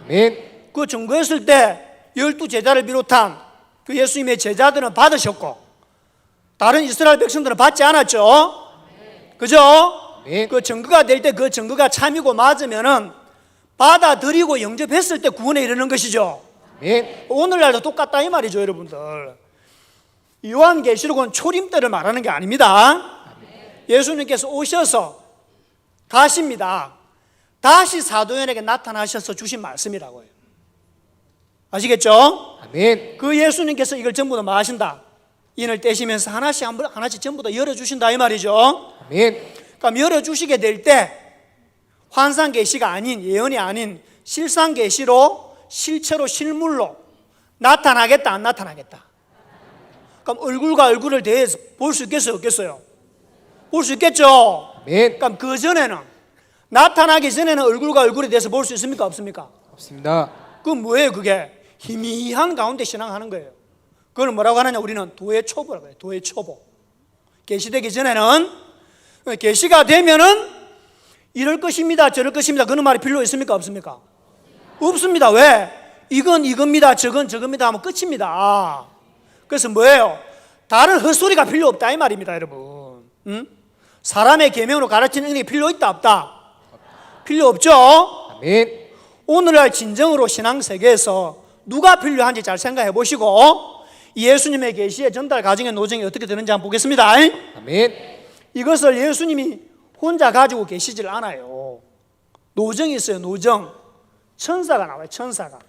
아멘. 그 증거했을 때 12제자를 비롯한 그 예수님의 제자들은 받으셨고 다른 이스라엘 백성들은 받지 않았죠. 그죠? 아멘. 그 증거가 될 때 그 증거가 참이고 맞으면은 받아들이고 영접했을 때 구원에 이르는 것이죠. 아멘. 오늘날도 똑같다 이 말이죠, 여러분들. 요한계시록은 초림 때를 말하는 게 아닙니다. 예수님께서 오셔서 가십니다. 다시 사도연에게 나타나셔서 주신 말씀이라고요. 아시겠죠? 아멘. 그 예수님께서 이걸 전부 다 뭐 하신다? 인을 떼시면서 하나씩 전부 다 열어주신다 이 말이죠. 아멘. 그러니까 열어주시게 될 때 환상계시가 아닌, 예언이 아닌 실상계시로 실체로 실물로 나타나겠다 안 나타나겠다? 그럼 얼굴과 얼굴을 대해서 볼 수 있겠어요 없겠어요? 볼 수 있겠죠. 아멘. 그럼 그 전에는, 나타나기 전에는 얼굴과 얼굴에 대해서 볼 수 있습니까 없습니까? 없습니다. 그건 뭐예요? 그게 희미한 가운데 신앙하는 거예요. 그걸 뭐라고 하느냐? 우리는 도의 초보라고 해요. 도의 초보. 계시되기 전에는, 계시가 되면은 이럴 것입니다 저럴 것입니다 그런 말이 필요 있습니까 없습니까? 없습니다. 왜? 이건 이겁니다 저건 저겁니다 하면 끝입니다. 그래서 뭐예요? 다른 헛소리가 필요 없다 이 말입니다, 여러분. 사람의 계명으로 가르치는 게 필요 있다 없다? 필요 없죠. 아멘. 오늘날 진정으로 신앙 세계에서 누가 필요한지 잘 생각해 보시고 예수님의 계시의 전달 과정의 노정이 어떻게 되는지 한번 보겠습니다. 아멘. 이것을 예수님이 혼자 가지고 계시질 않아요. 노정이 있어요. 노정. 천사가 나와요. 천사가.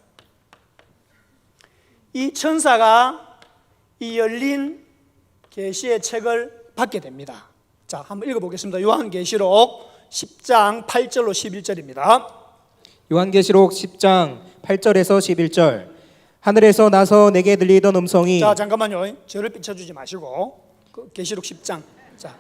이 천사가 이 열린 계시의 책을 받게 됩니다. 자, 한번 읽어보겠습니다. 요한계시록 10장 8절로 11절입니다. 요한계시록 10장 8절에서 11절. 하늘에서 나서 내게 들리던 음성이. 자, 잠깐만요. 저를 비춰주지 마시고 그 계시록 10장. 자,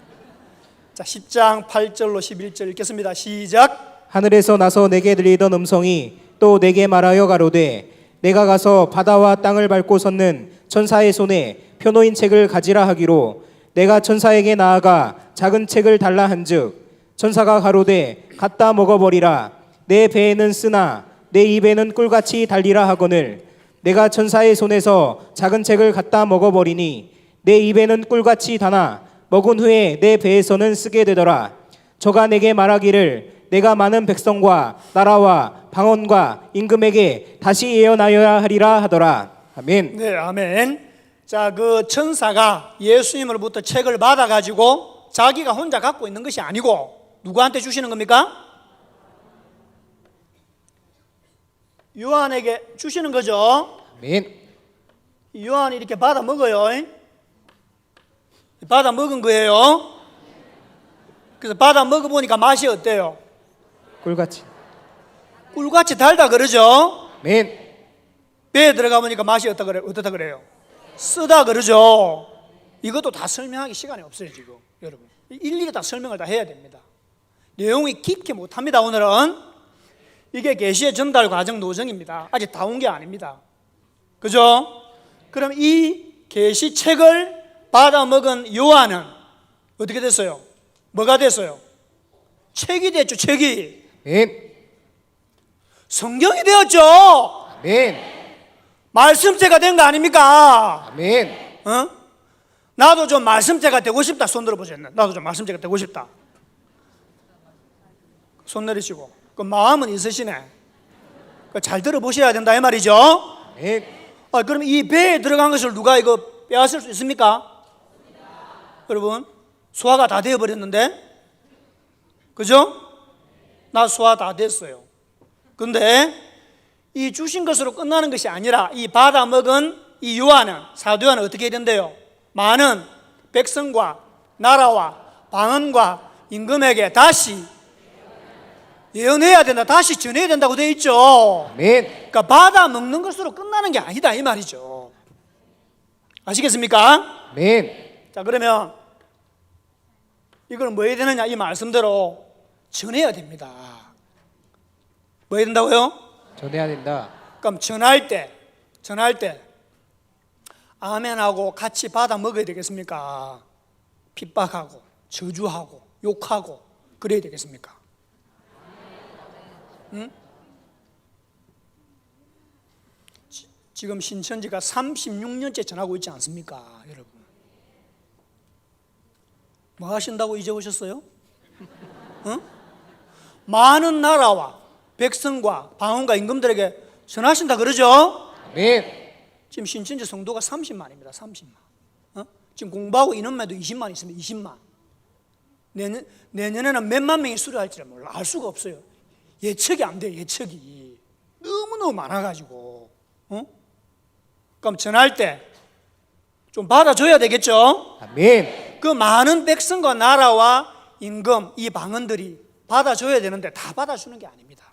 10장 8절로 11절 읽겠습니다. 시작. 하늘에서 나서 내게 들리던 음성이 또 내게 말하여 가로되 내가 가서 바다와 땅을 밟고 섰는 천사의 손에 표놓인 책을 가지라 하기로 내가 천사에게 나아가 작은 책을 달라 한즉 천사가 가로되 갖다 먹어버리라. 내 배에는 쓰나 내 입에는 꿀같이 달리라 하거늘 내가 천사의 손에서 작은 책을 갖다 먹어버리니 내 입에는 꿀같이 다나 먹은 후에 내 배에서는 쓰게 되더라. 저가 내게 말하기를 내가 많은 백성과 나라와 방언과 임금에게 다시 예언하여야 하리라 하더라. 아멘. 네, 아멘. 자, 그 천사가 예수님으로부터 책을 받아가지고 자기가 혼자 갖고 있는 것이 아니고 누구한테 주시는 겁니까? 요한에게 주시는 거죠. 아멘. 요한이 이렇게 받아 먹어요. 받아 먹은 거예요. 그래서 받아 먹어보니까 맛이 어때요? 꿀같이. 꿀같이 달다 그러죠. 아멘. 배에 들어가 보니까 맛이 어떻다 그래요? 쓰다 그러죠. 이것도 다 설명하기 시간이 없어요 지금 여러분. 일일이 다 설명을 다 해야 됩니다. 내용이 깊게 못합니다. 오늘은 이게 계시의 전달 과정 노정입니다. 아직 다 온 게 아닙니다. 그죠? 그럼 이 계시책을 받아먹은 요한은 어떻게 됐어요? 뭐가 됐어요? 책이 됐죠. 책이 아멘. 성경이 되었죠. 아멘. 말씀체가 된 거 아닙니까? 아멘. 어? 나도 좀 말씀체가 되고 싶다. 손 들어보세요. 나도 좀 말씀체가 되고 싶다. 손 내리시고. 그 마음은 있으시네. 잘 들어보셔야 된다 이 말이죠. 아멘. 그럼 이 배에 들어간 것을 누가 이거 빼앗을 수 있습니까? 여러분 소화가 다 되어버렸는데, 그죠? 나 소화 다 됐어요. 근데 이 주신 것으로 끝나는 것이 아니라 이 받아 먹은 이 요한은, 사도 요한은 어떻게 해야 된대요? 많은 백성과 나라와 방언과 임금에게 다시 예언해야 된다. 다시 전해야 된다고 되어 있죠. 아멘. 그러니까 받아 먹는 것으로 끝나는 게 아니다 이 말이죠. 아시겠습니까? 아멘. 자, 그러면 이걸 뭐 해야 되느냐? 이 말씀대로 전해야 됩니다. 뭐 해야 된다고요? 전해야 된다. 그럼 전할 때 아멘하고 같이 받아 먹어야 되겠습니까? 핍박하고 저주하고 욕하고 그래야 되겠습니까? 응? 지금 신천지가 36년째 전하고 있지 않습니까, 여러분? 뭐 하신다고 이제 오셨어요? 응? 많은 나라와 백성과 방언과 임금들에게 전하신다 그러죠? 아멘. 지금 신천지 성도가 30만입니다. 30만. 지금 공부하고 인원만도 20만 있습니다. 20만. 내년에는 몇만 명이 수료할지를 몰라. 알 수가 없어요. 예측이 안 돼요. 예측이 너무너무 많아가지고. 그럼 전할 때 좀 받아줘야 되겠죠? 아멘. 그 많은 백성과 나라와 임금, 이 방언들이 받아줘야 되는데 다 받아주는 게 아닙니다.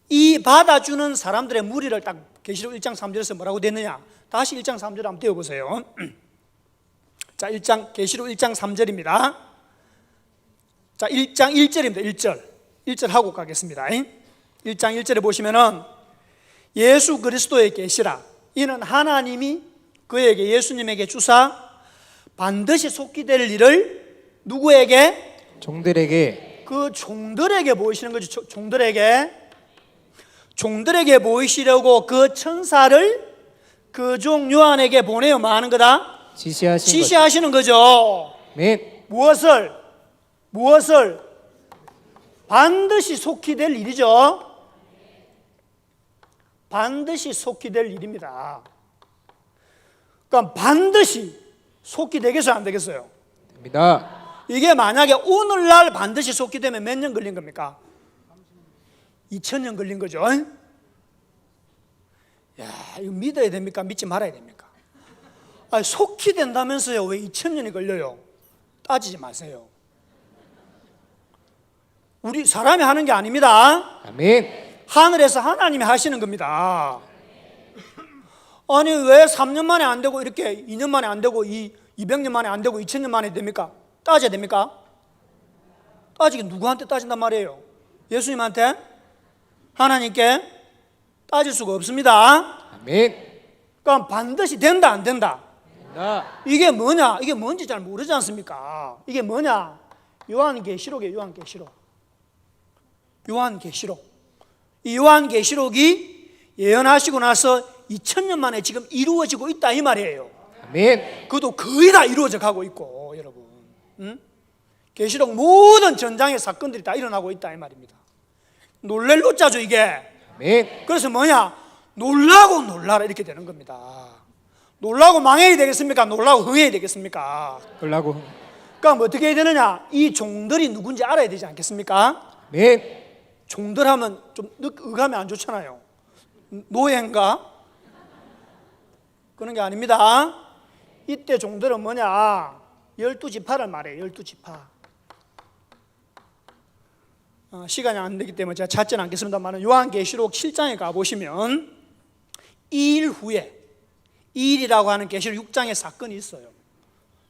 이 받아주는 사람들의 무리를 딱 계시록 1장 3절에서 뭐라고 됐느냐? 다시 1장 3절 한번 띄워보세요. 자, 계시록 1장 3절입니다. 자, 1장 1절입니다. 1절 하고 가겠습니다. 1장 1절에 보시면은 예수 그리스도의 계시라, 이는 하나님이 그에게, 예수님에게 주사 반드시 속히 될 일을 누구에게? 종들에게. 그 종들에게 보이시는 거죠. 종들에게 보이시려고 그 천사를 그 종 요한에게 보내어 뭐 하는 거다? 지시하시는 거죠. 아멘. 무엇을? 반드시 속히 될 일이죠. 반드시 속히 될 일입니다. 그러니까 반드시 속히 되겠어요, 안 되겠어요? 됩니다. 이게 만약에 오늘날 반드시 속히 되면 몇 년 걸린 겁니까? 2000년 걸린 거죠. 야, 이거 믿어야 됩니까? 믿지 말아야 됩니까? 속히 된다면서요. 왜 2000년이 걸려요? 따지지 마세요. 우리 사람이 하는 게 아닙니다. 아멘. 하늘에서 하나님이 하시는 겁니다. 아니 왜 3년 만에 안 되고 이렇게 2년 만에 안 되고 200년 만에 안 되고 2000년 만에 됩니까? 따져야 됩니까? 따지기 누구한테 따진단 말이에요? 예수님한테? 하나님께? 따질 수가 없습니다. 아멘. 그럼 반드시 된다 안 된다? 된다. 이게 뭐냐? 이게 뭔지 잘 모르지 않습니까? 이게 뭐냐? 요한계시록이에요. 요한계시록. 이 요한계시록이 예언하시고 나서 2000년 만에 지금 이루어지고 있다 이 말이에요. 아멘. 그것도 거의 다 이루어져 가고 있고, 여러분. 계시록 모든 전장의 사건들이 다 일어나고 있다 이 말입니다. 놀랄 노자죠 이게. 아멘. 그래서 뭐냐? 놀라고 놀라라 이렇게 되는 겁니다. 놀라고 망해야 되겠습니까? 놀라고 흥해야 되겠습니까? 끌라고. 그럼 어떻게 해야 되느냐? 이 종들이 누군지 알아야 되지 않겠습니까? 아멘. 종들 하면 좀 의감이 안 좋잖아요. 노예인가? 그런 게 아닙니다. 이때 종들은 뭐냐? 12지파를 말해요. 12지파. 시간이 안 되기 때문에 제가 찾지는 않겠습니다만 요한계시록 7장에 가보시면 2일 후에 2일이라고 하는 계시록 6장의 사건이 있어요.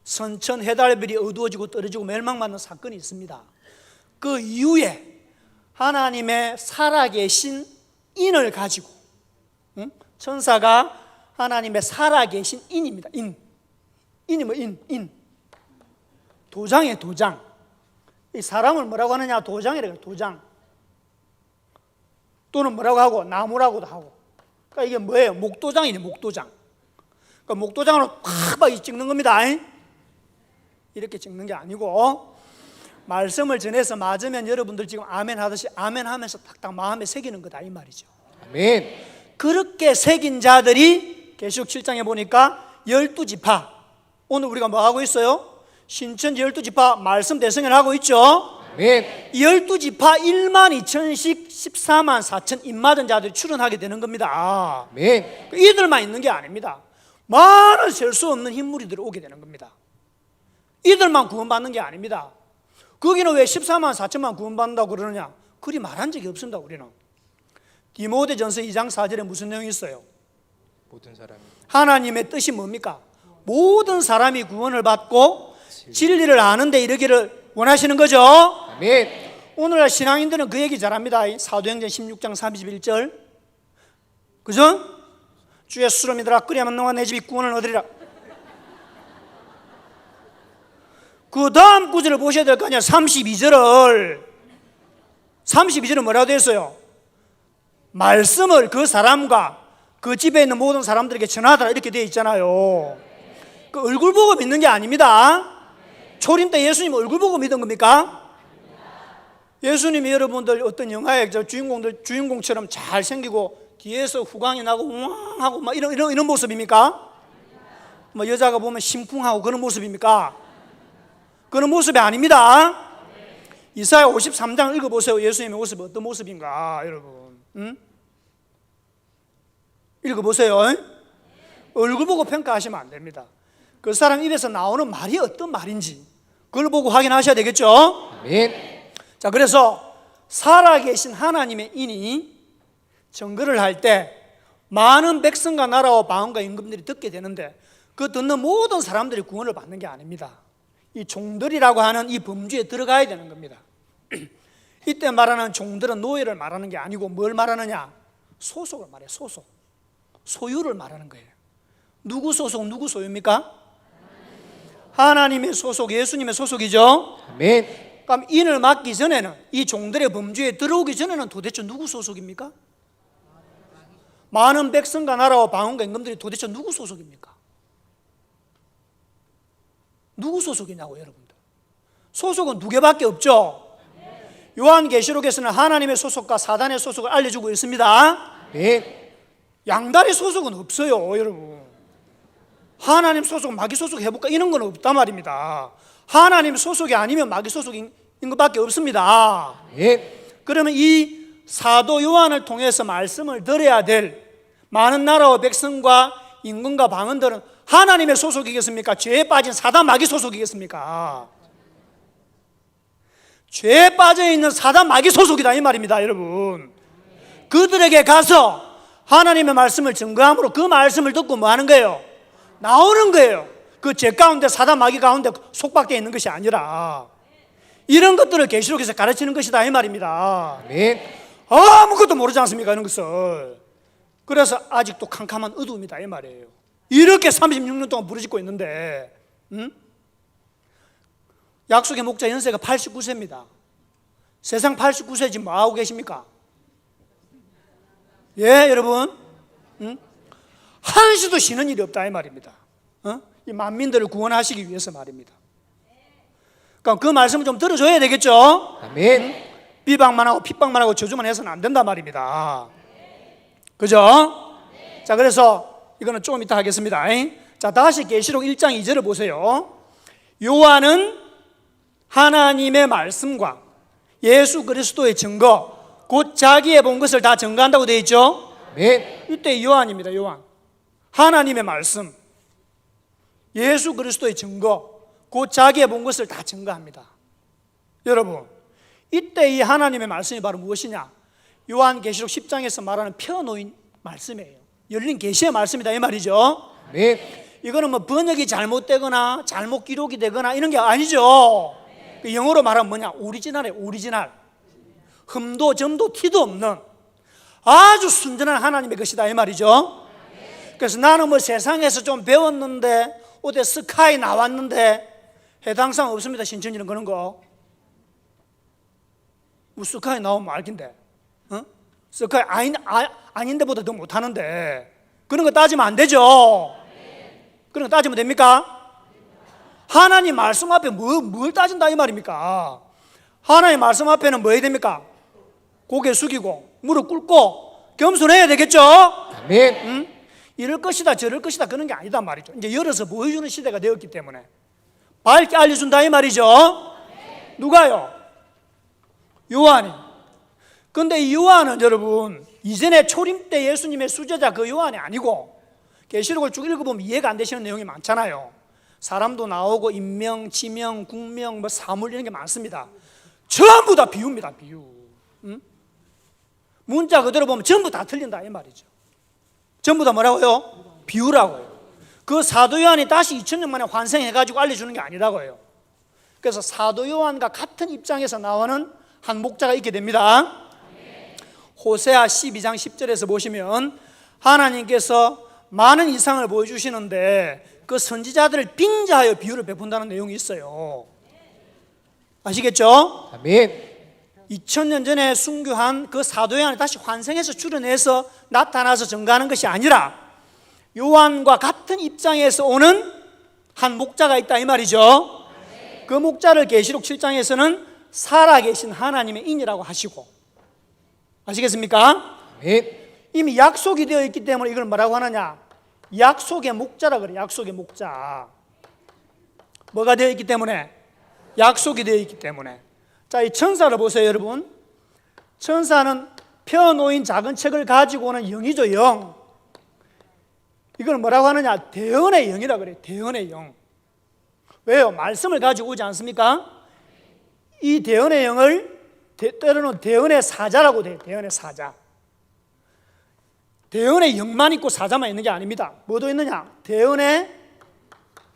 선천 해달별이 어두워지고 떨어지고 멸망받는 사건이 있습니다. 그 이후에 하나님의 살아계신 인을 가지고 천사가 하나님의 살아계신 인입니다. 인이 뭐 인. 도장이에요, 도장. 이 사람을 뭐라고 하느냐? 도장이래요, 도장. 또는 뭐라고 하고? 나무라고도 하고. 그러니까 이게 뭐예요? 목도장이네, 목도장. 그러니까 목도장으로 팍 찍는 겁니다. 이렇게 찍는 게 아니고 말씀을 전해서 맞으면 여러분들 지금 아멘 하듯이 아멘 하면서 딱딱 마음에 새기는 거다 이 말이죠. 아멘. 그렇게 새긴 자들이 계시록 7장에 보니까 12지파. 오늘 우리가 뭐 하고 있어요? 신천지 12지파 말씀 대성을 하고 있죠. 아멘. 12지파 1만 2천씩 14만 4천 입맞은 자들이 출현하게 되는 겁니다. 아멘. 이들만 있는 게 아닙니다. 많은 셀 수 없는 흰물이 들어오게 되는 겁니다. 이들만 구원받는 게 아닙니다. 거기는 왜 14만 4천만 구원받는다고 그러느냐? 그리 말한 적이 없습니다. 우리는 디모데전서 2장 4절에 무슨 내용이 있어요? 모든 사람이 하나님의 뜻이 뭡니까? 모든 사람이 구원을 받고 진리를 아는데 이르기를 원하시는 거죠. 아멘. 오늘날 신앙인들은 그 얘기 잘합니다. 사도행전 16장 31절 그죠? 주 예수를 믿으라 그리하면 너와 내 집이 구원을 얻으리라. 그 다음 구절을 보셔야 될 거 아니야. 32절은 뭐라고 되어 있어요? 말씀을 그 사람과 그 집에 있는 모든 사람들에게 전하더라 이렇게 되어 있잖아요. 그 얼굴 보고 믿는 게 아닙니다. 초림 때 예수님 얼굴 보고 믿은 겁니까? 예수님이 여러분들 어떤 영화의 주인공처럼 잘생기고 뒤에서 후광이 나고 우왕 하고 막 이런 모습입니까? 뭐 여자가 보면 심쿵하고 그런 모습입니까? 그런 모습이 아닙니다. 이사야 53장 읽어보세요. 예수님의 모습이 어떤 모습인가 여러분. 읽어보세요. 얼굴 보고 평가하시면 안 됩니다. 그 사람 입에서 나오는 말이 어떤 말인지 그걸 보고 확인하셔야 되겠죠. 아멘. 자, 그래서 살아계신 하나님의 인이 증거를 할 때 많은 백성과 나라와 방언과 임금들이 듣게 되는데 그 듣는 모든 사람들이 구원을 받는 게 아닙니다. 이 종들이라고 하는 이 범주에 들어가야 되는 겁니다. 이때 말하는 종들은 노예를 말하는 게 아니고 뭘 말하느냐? 소속을 말해요. 소속. 소유를 말하는 거예요. 누구 소속, 누구 소유입니까? 하나님의 소속, 예수님의 소속이죠. 아멘. 그럼 인을 맡기 전에는 이 종들의 범주에 들어오기 전에는 도대체 누구 소속입니까? 많은 백성과 나라와 방언과 임금들이 도대체 누구 소속입니까? 누구 소속이냐고 여러분들. 소속은 두 개밖에 없죠. 요한계시록에서는 하나님의 소속과 사단의 소속을 알려주고 있습니다. 아멘. 양다리 소속은 없어요 여러분. 하나님 소속, 마귀 소속 해볼까? 이런 건 없단 말입니다. 하나님 소속이 아니면 마귀 소속인 것밖에 없습니다. 아멘. 그러면 이 사도 요한을 통해서 말씀을 들어야 될 많은 나라와 백성과 임금과 방언들은 하나님의 소속이겠습니까? 죄에 빠진 사단 마귀 소속이겠습니까? 죄에 빠져 있는 사단 마귀 소속이다 이 말입니다 여러분. 그들에게 가서 하나님의 말씀을 증거함으로 그 말씀을 듣고 뭐 하는 거예요? 나오는 거예요. 그 죄 가운데 사단 마귀 가운데 속박되어 있는 것이 아니라 이런 것들을 계시록에서 가르치는 것이다 이 말입니다. 아멘. 아무것도 모르지 않습니까 이런 것을. 그래서 아직도 캄캄한 어두움이다 이 말이에요. 이렇게 36년 동안 부르짖고 있는데 약속의 목자 연세가 89세입니다 세상 89세 지금 뭐하고 계십니까? 예 여러분 한시도 쉬는 일이 없다 이 말입니다. 이 만민들을 구원하시기 위해서 말입니다. 그러니까 그 말씀을 좀 들어줘야 되겠죠. 아멘. 비방만 하고 핍박만 하고 저주만 해서는 안 된단 말입니다. 그죠? 자, 그래서 이거는 조금 이따 하겠습니다. 자, 다시 계시록 1장 2절을 보세요. 요한은 하나님의 말씀과 예수 그리스도의 증거 곧 자기의 본 것을 다 증거한다고 되어 있죠. 아멘. 이때 요한입니다. 요한. 하나님의 말씀, 예수 그리스도의 증거 곧 자기의 본 것을 다 증거합니다. 여러분, 이때 이 하나님의 말씀이 바로 무엇이냐? 요한계시록 10장에서 말하는 펴놓인 말씀이에요. 열린 계시의 말씀이다 이 말이죠. 이거는 뭐 번역이 잘못되거나 잘못 기록이 되거나 이런 게 아니죠. 그 영어로 말하면 뭐냐? 오리지널이에요. 오리지널. 흠도 점도 티도 없는 아주 순전한 하나님의 것이다 이 말이죠. 그래서 나는 뭐 세상에서 좀 배웠는데 어디 스카이 나왔는데 해당사항 없습니다. 신천지는 그런 거. 뭐 스카이 나오면 알긴데, 스카이 아닌데보다 더 못하는데 그런 거 따지면 안 되죠. 그런 거 따지면 됩니까? 하나님 말씀 앞에 뭘 따진다 이 말입니까? 하나님 말씀 앞에는 뭐 해야 됩니까? 고개 숙이고 무릎 꿇고 겸손해야 되겠죠? 아멘. 이럴 것이다 저럴 것이다 그런 게 아니다 말이죠. 이제 열어서 보여주는 시대가 되었기 때문에 밝게 알려준다 이 말이죠. 누가요? 요한이. 근데 이 요한은 여러분 이전에 초림 때 예수님의 수제자 그 요한이 아니고, 계시록을 쭉 읽어보면 이해가 안 되시는 내용이 많잖아요. 사람도 나오고 인명, 지명, 국명, 뭐 사물 이런 게 많습니다. 전부 다 비유입니다. 비유. 문자 그대로 보면 전부 다 틀린다 이 말이죠. 전부 다 뭐라고요? 비유라고요. 그 사도 요한이 다시 2000년 만에 환생해가지고 알려주는 게 아니라고요. 그래서 사도 요한과 같은 입장에서 나오는 한 목자가 있게 됩니다. 호세아 12장 10절에서 보시면 하나님께서 많은 이상을 보여주시는데 그 선지자들을 빙자하여 비유를 베푼다는 내용이 있어요. 아시겠죠? 아멘. 2000년 전에 순교한 그 사도 요한이 다시 환생해서 출현해서 나타나서 증거하는 것이 아니라 요한과 같은 입장에서 오는 한 목자가 있다 이 말이죠. 그 목자를 계시록 7장에서는 살아계신 하나님의 인이라고 하시고, 아시겠습니까? 아멘. 이미 약속이 되어 있기 때문에 이걸 뭐라고 하느냐? 약속의 목자라 그래. 약속의 목자. 뭐가 되어 있기 때문에? 약속이 되어 있기 때문에. 자, 이 천사를 보세요 여러분. 천사는 펴놓인 작은 책을 가지고 오는 영이죠. 영. 이걸 뭐라고 하느냐? 대언의 영이라 그래요. 대언의 영. 왜요? 말씀을 가지고 오지 않습니까? 이 대언의 영을 때로는 대언의 사자라고 돼요. 대언의 사자. 대언의 영만 있고 사자만 있는 게 아닙니다. 뭐도 있느냐? 대언의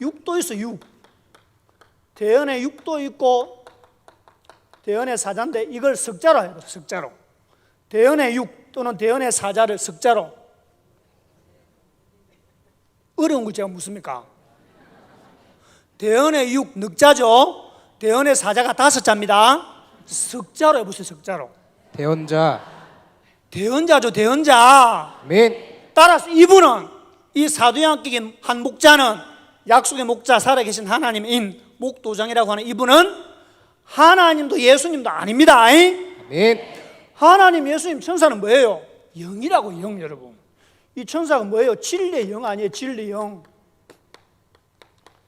육도 있어. 육. 대언의 육도 있고 대언의 사자인데 이걸 석자로 해요. 석자로. 대언의 육 또는 대언의 사자를 석자로. 어려운 거 제가 묻습니까? 대언의 육 늑자죠. 대언의 사자가 5자입니다. 석자로 해보세요. 석자로. 대언자. 대언자죠. 대언자. 아멘. 따라서 이분은, 이 사도양격의 한 목자는 약속의 목자 살아계신 하나님인 목도장이라고 하는 이분은 하나님도 예수님도 아닙니다. 아멘. 하나님, 예수님, 천사는 뭐예요? 영이라고. 영. 여러분, 이 천사가 뭐예요? 진리의 영 아니에요? 진리의 영.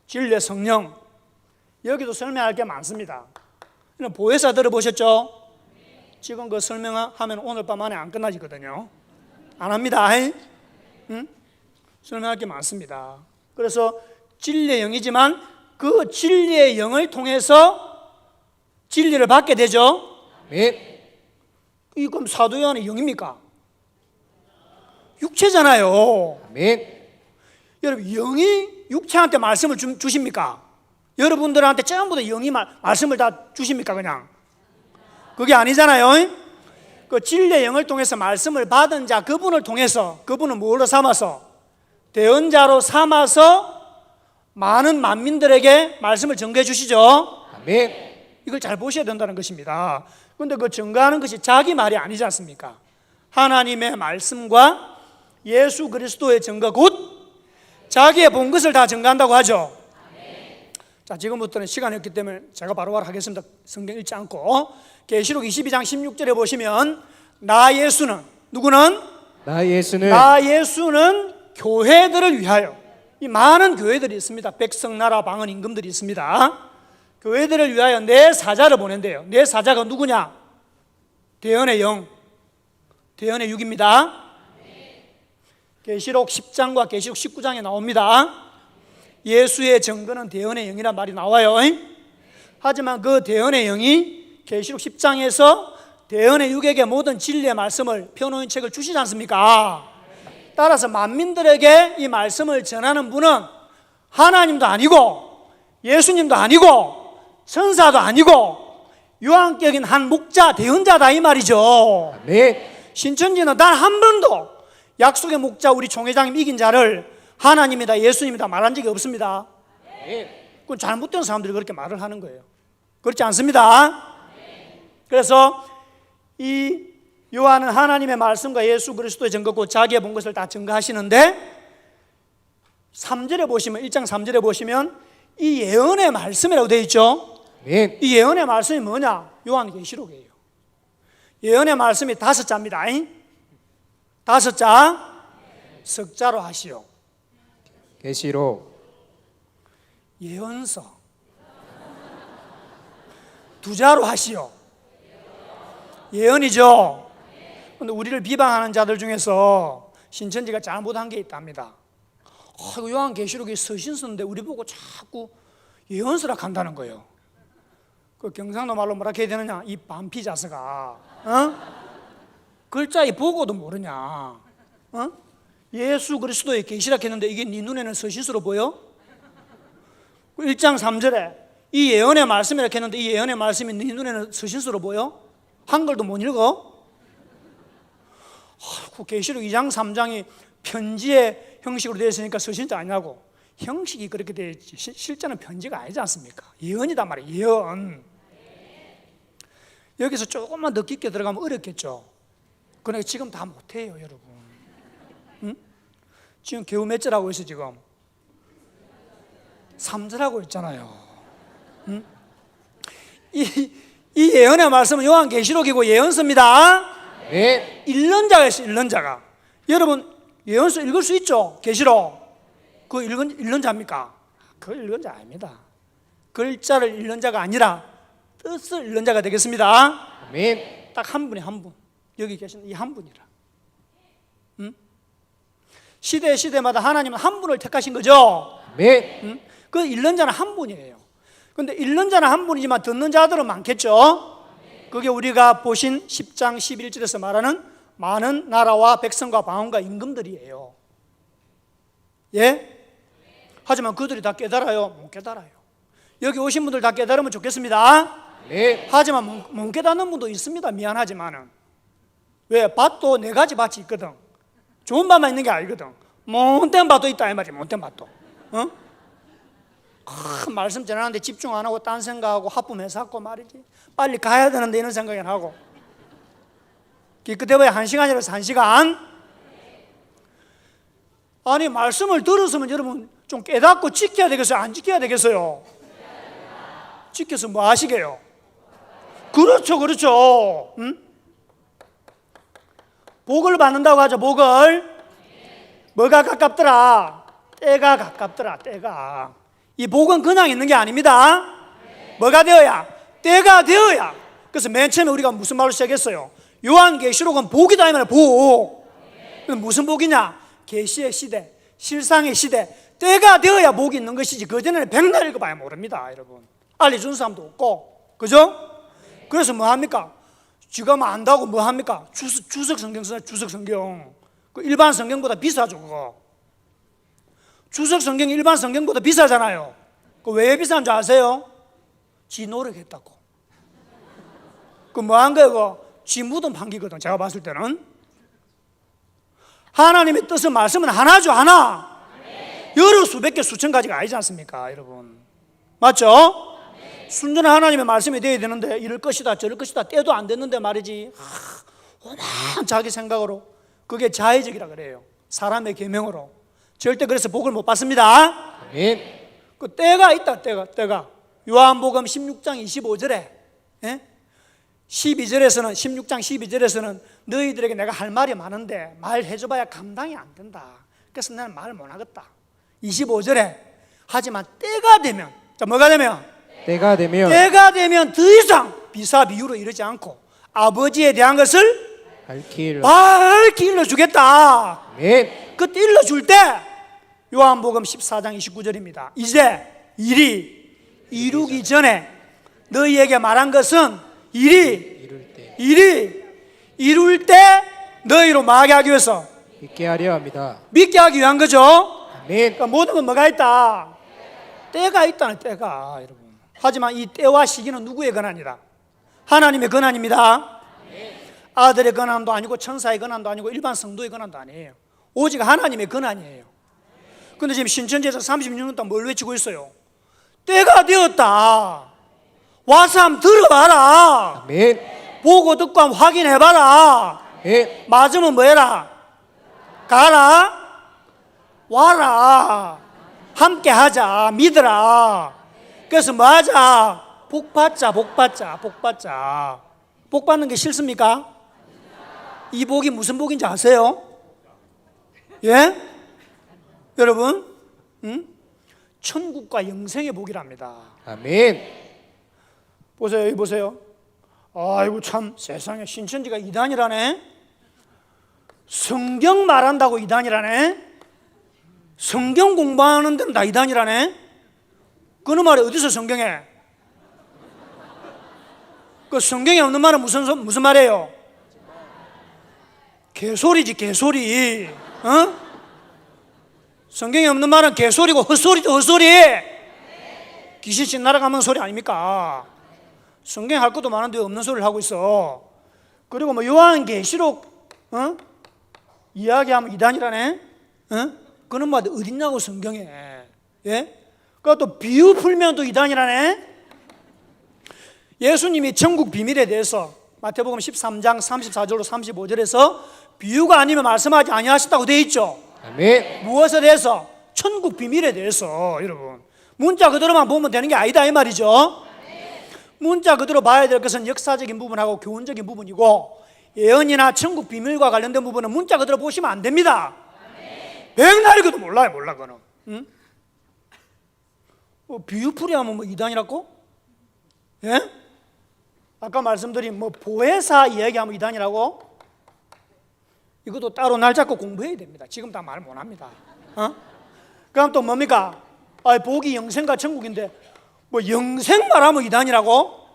진리의 성령. 여기도 설명할 게 많습니다. 보혜사 들어보셨죠? 지금 그 설명하면 오늘 밤 안에 안 끝나지거든요. 안 합니다. 응? 설명할 게 많습니다. 그래서 진리의 영이지만 그 진리의 영을 통해서 진리를 받게 되죠. 아멘. 이 그럼 사도 요한의 영입니까? 육체잖아요. 아멘. 여러분, 영이 육체한테 말씀을 주십니까? 여러분들한테 전부 다 영이 말씀을 다 주십니까? 그냥 그게 아니잖아요. 그 진리의 영을 통해서 말씀을 받은 자, 그분을 통해서, 그분은 뭘로 삼아서? 대언자로 삼아서 많은 만민들에게 말씀을 전개해 주시죠. 아멘. 이걸 잘 보셔야 된다는 것입니다. 그런데 그 전가하는 것이 자기 말이 아니지 않습니까? 하나님의 말씀과 예수 그리스도의 증거, 곧 자기의 본 것을 다 증가한다고 하죠. 자, 지금부터는 시간이 없기 때문에 제가 바로바로 하겠습니다. 성경 읽지 않고. 계시록 22장 16절에 보시면 나 예수는, 누구는? 나 예수는 나 예수는 교회들을 위하여. 이 많은 교회들이 있습니다. 백성, 나라, 방언, 임금들이 있습니다. 교회들을 위하여 내 사자를 보낸대요. 내 사자가 누구냐? 대언의 영, 대언의 육입니다. 계시록 10장과 계시록 19장에 나옵니다. 예수의 증거는 대언의 영이란 말이 나와요. 하지만 그 대언의 영이 계시록 10장에서 대언의 육에게 모든 진리의 말씀을 펴놓은 책을 주시지 않습니까? 따라서 만민들에게 이 말씀을 전하는 분은 하나님도 아니고 예수님도 아니고 천사도 아니고 유한격인 한 목자 대언자다 이 말이죠. 네. 신천지는 단 한 번도 약속의 목자 우리 총회장님 이긴 자를 하나님이다 예수님이다 말한 적이 없습니다. 그건 잘못된 사람들이 그렇게 말을 하는 거예요. 그렇지 않습니다. 그래서 이 요한은 하나님의 말씀과 예수 그리스도의 증거고 자기의 본 것을 다 증거하시는데 3절에 보시면 1장 3절에 보시면 이 예언의 말씀이라고 되어 있죠. 네. 이 예언의 말씀이 뭐냐? 요한계시록이에요. 예언의 말씀이 5자입니다. 5자 석자로 하시오. 계시록. 예언서 2자로 하시오. 예언이죠. 그런데 우리를 비방하는 자들 중에서 신천지가 잘못한 게 있답니다. 이거 요한계시록이 서신서인데 우리 보고 자꾸 예언서라 한다는 거예요. 그 경상도 말로 뭐라 해야 되느냐? 이 반피자서가 글자 이 보고도 모르냐? 예수 그리스도의 계시라 했는데 이게 네 눈에는 서신서로 보여? 1장 3절에 이 예언의 말씀이라 했는데 이 예언의 말씀이 네 눈에는 서신서로 보여? 한글도 못 읽어? 계시록 2장 3장이 편지의 형식으로 되어 있으니까 서신자 아니냐고. 형식이 그렇게 되어 있지 실제는 편지가 아니지 않습니까? 예언이단 말이에요. 예언. 여기서 조금만 더 깊게 들어가면 어렵겠죠. 그러니까 지금 다 못해요 여러분. 응? 지금 겨우 몇 절 하고 있어 지금? 3절 하고 있잖아요. 응? 이 예언의 말씀은 요한계시록이고 예언서입니다. 네. 읽는 있어요. 읽는 자가. 여러분 예언서 읽을 수 있죠? 계시록. 그거 읽는 자입니까? 그거 읽는 자 아닙니다. 글자를 읽는 자가 아니라 뜻을 읽는 자가 되겠습니다. 아멘. 딱 한 분이 한 분. 여기 계신 이 한 분이라. 응? 시대마다 하나님은 한 분을 택하신 거죠. 네. 응? 그 읽는 자는 한 분이에요. 근데 읽는 자는 한 분이지만 듣는 자들은 많겠죠. 그게 우리가 보신 10장 11절에서 말하는 많은 나라와 백성과 방언과 임금들이에요. 예? 하지만 그들이 다 깨달아요? 못 깨달아요. 여기 오신 분들 다 깨달으면 좋겠습니다. 네. 하지만 못 깨닫는 분도 있습니다. 미안하지만은. 왜? 밭도 4가지 밭이 있거든. 좋은 밭만 있는 게 아니거든. 못된 밭도 있다 이 말이야. 못된 밭도. 말씀 전하는데 집중 안 하고 딴 생각하고 하품해서 하고 말이지. 빨리 가야 되는데 이런 생각을 하고. 기껏해봐야 1시간이라서 1시간. 아니 말씀을 들었으면 여러분 좀 깨닫고 지켜야 되겠어요? 안 지켜야 되겠어요? 지켜서 뭐 하시게요? 그렇죠. 응? 복을 받는다고 하죠. 복을. 뭐가 가깝더라? 때가 가깝더라. 때가. 이 복은 그냥 있는 게 아닙니다. 뭐가 되어야? 때가 되어야. 그래서 맨 처음에 우리가 무슨 말로 시작했어요? 요한계시록은 복이다 이 말이야. 복. 무슨 복이냐? 계시의 시대, 실상의 시대, 때가 되어야 복이 있는 것이지 그전에는 백날 읽어봐야 모릅니다. 여러분 알려준 사람도 없고. 그죠? 그래서 뭐합니까? 지가 뭐 안다고 뭐합니까? 주석 성경 써요. 주석 성경. 그 일반 성경보다 비싸죠. 그거 주석 성경이 일반 성경보다 비싸잖아요. 그 왜 비싼 줄 아세요? 지 노력했다고. 그 뭐한 거예요? 그거? 지 묻은 판기거든. 제가 봤을 때는. 하나님의 뜻은 말씀은 하나죠. 하나. 여러 수백 개 수천 가지가 아니지 않습니까 여러분? 맞죠? 순전한 하나님의 말씀이 되어야 되는데 이럴 것이다 저럴 것이다 때도 안 됐는데 말이지 오만 자기 생각으로. 그게 자의적이라 그래요. 사람의 계명으로. 절대 그래서 복을 못 받습니다. 아멘. 그 때가 있다. 때가 요한복음 16장 25절에 12절에서는 16장 12절에서는 너희들에게 내가 할 말이 많은데 말해줘봐야 감당이 안 된다. 그래서 나는 말을 못 하겠다. 25절에 하지만 때가 되면 자 뭐가 되면? 때가 되면 때가 되면 더 이상 비사 비유로 이르지 않고 아버지에 대한 것을 밝히 일러주겠다. 아멘. 그때 일러줄 때 요한복음 14장 29절입니다. 이제 일이 이루기 전에 너희에게 말한 것은 일이 이룰 때 너희로 마게 하기 위해서 믿게 하려 합니다. 믿게 하기 위한 거죠. 아멘. 그러니까 모든 건 뭐가 있다? 때가 있다는 때가 여러분. 하지만 이 때와 시기는 누구의 권한이다? 하나님의 권한입니다. 아들의 권한도 아니고 천사의 권한도 아니고 일반 성도의 권한도 아니에요. 오직 하나님의 권한이에요. 근데 지금 신천지에서 36년 동안 뭘 외치고 있어요? 때가 되었다. 와서 한번 들어봐라. 아멘. 보고 듣고 한번 확인해봐라. 아멘. 맞으면 뭐 해라? 가라. 와라. 함께 하자. 믿으라. 그래서 뭐 하자? 복 받자. 복 받자. 복 받자. 복 받는 게 싫습니까? 이 복이 무슨 복인지 아세요? 예? 여러분, 천국과 영생의 복이랍니다. 아멘. 보세요, 여기 보세요. 아이고 참 세상에 신천지가 이단이라네. 성경 말한다고 이단이라네. 성경 공부하는 데는 다 이단이라네. 그런 말이 어디서 성경에? 그 성경에 없는 말은 무슨 말이에요? 개소리지 개소리. 어? 성경에 없는 말은 개소리고 헛소리죠 헛소리. 귀신씩 날아가는 소리 아닙니까? 성경에 할 것도 많은데 없는 소리를 하고 있어. 그리고 뭐 요한계시록 이야기하면 이단이라네. 그런 말 어딨냐고 성경에. 예? 그리고 또 비유 풀면 또 이단이라네. 예수님이 천국 비밀에 대해서 마태복음 13장 34절로 35절에서 비유가 아니면 말씀하지 아니하셨다고 되어 있죠. 아멘. 무엇에 대해서? 천국 비밀에 대해서. 여러분 문자 그대로만 보면 되는 게 아니다 이 말이죠. 문자 그대로 봐야 될 것은 역사적인 부분하고 교훈적인 부분이고, 예언이나 천국 비밀과 관련된 부분은 문자 그대로 보시면 안 됩니다. 백날 읽어도 몰라요. 몰라 그거는. 응? 비유풀이 하면 뭐 이단이라고? 예? 아까 말씀드린 뭐 보혜사 이야기하면 이단이라고? 이것도 따로 날 잡고 공부해야 됩니다. 지금 다 말 못합니다. 그럼 또 뭡니까? 복이 영생과 천국인데 뭐 영생 말하면 이단이라고?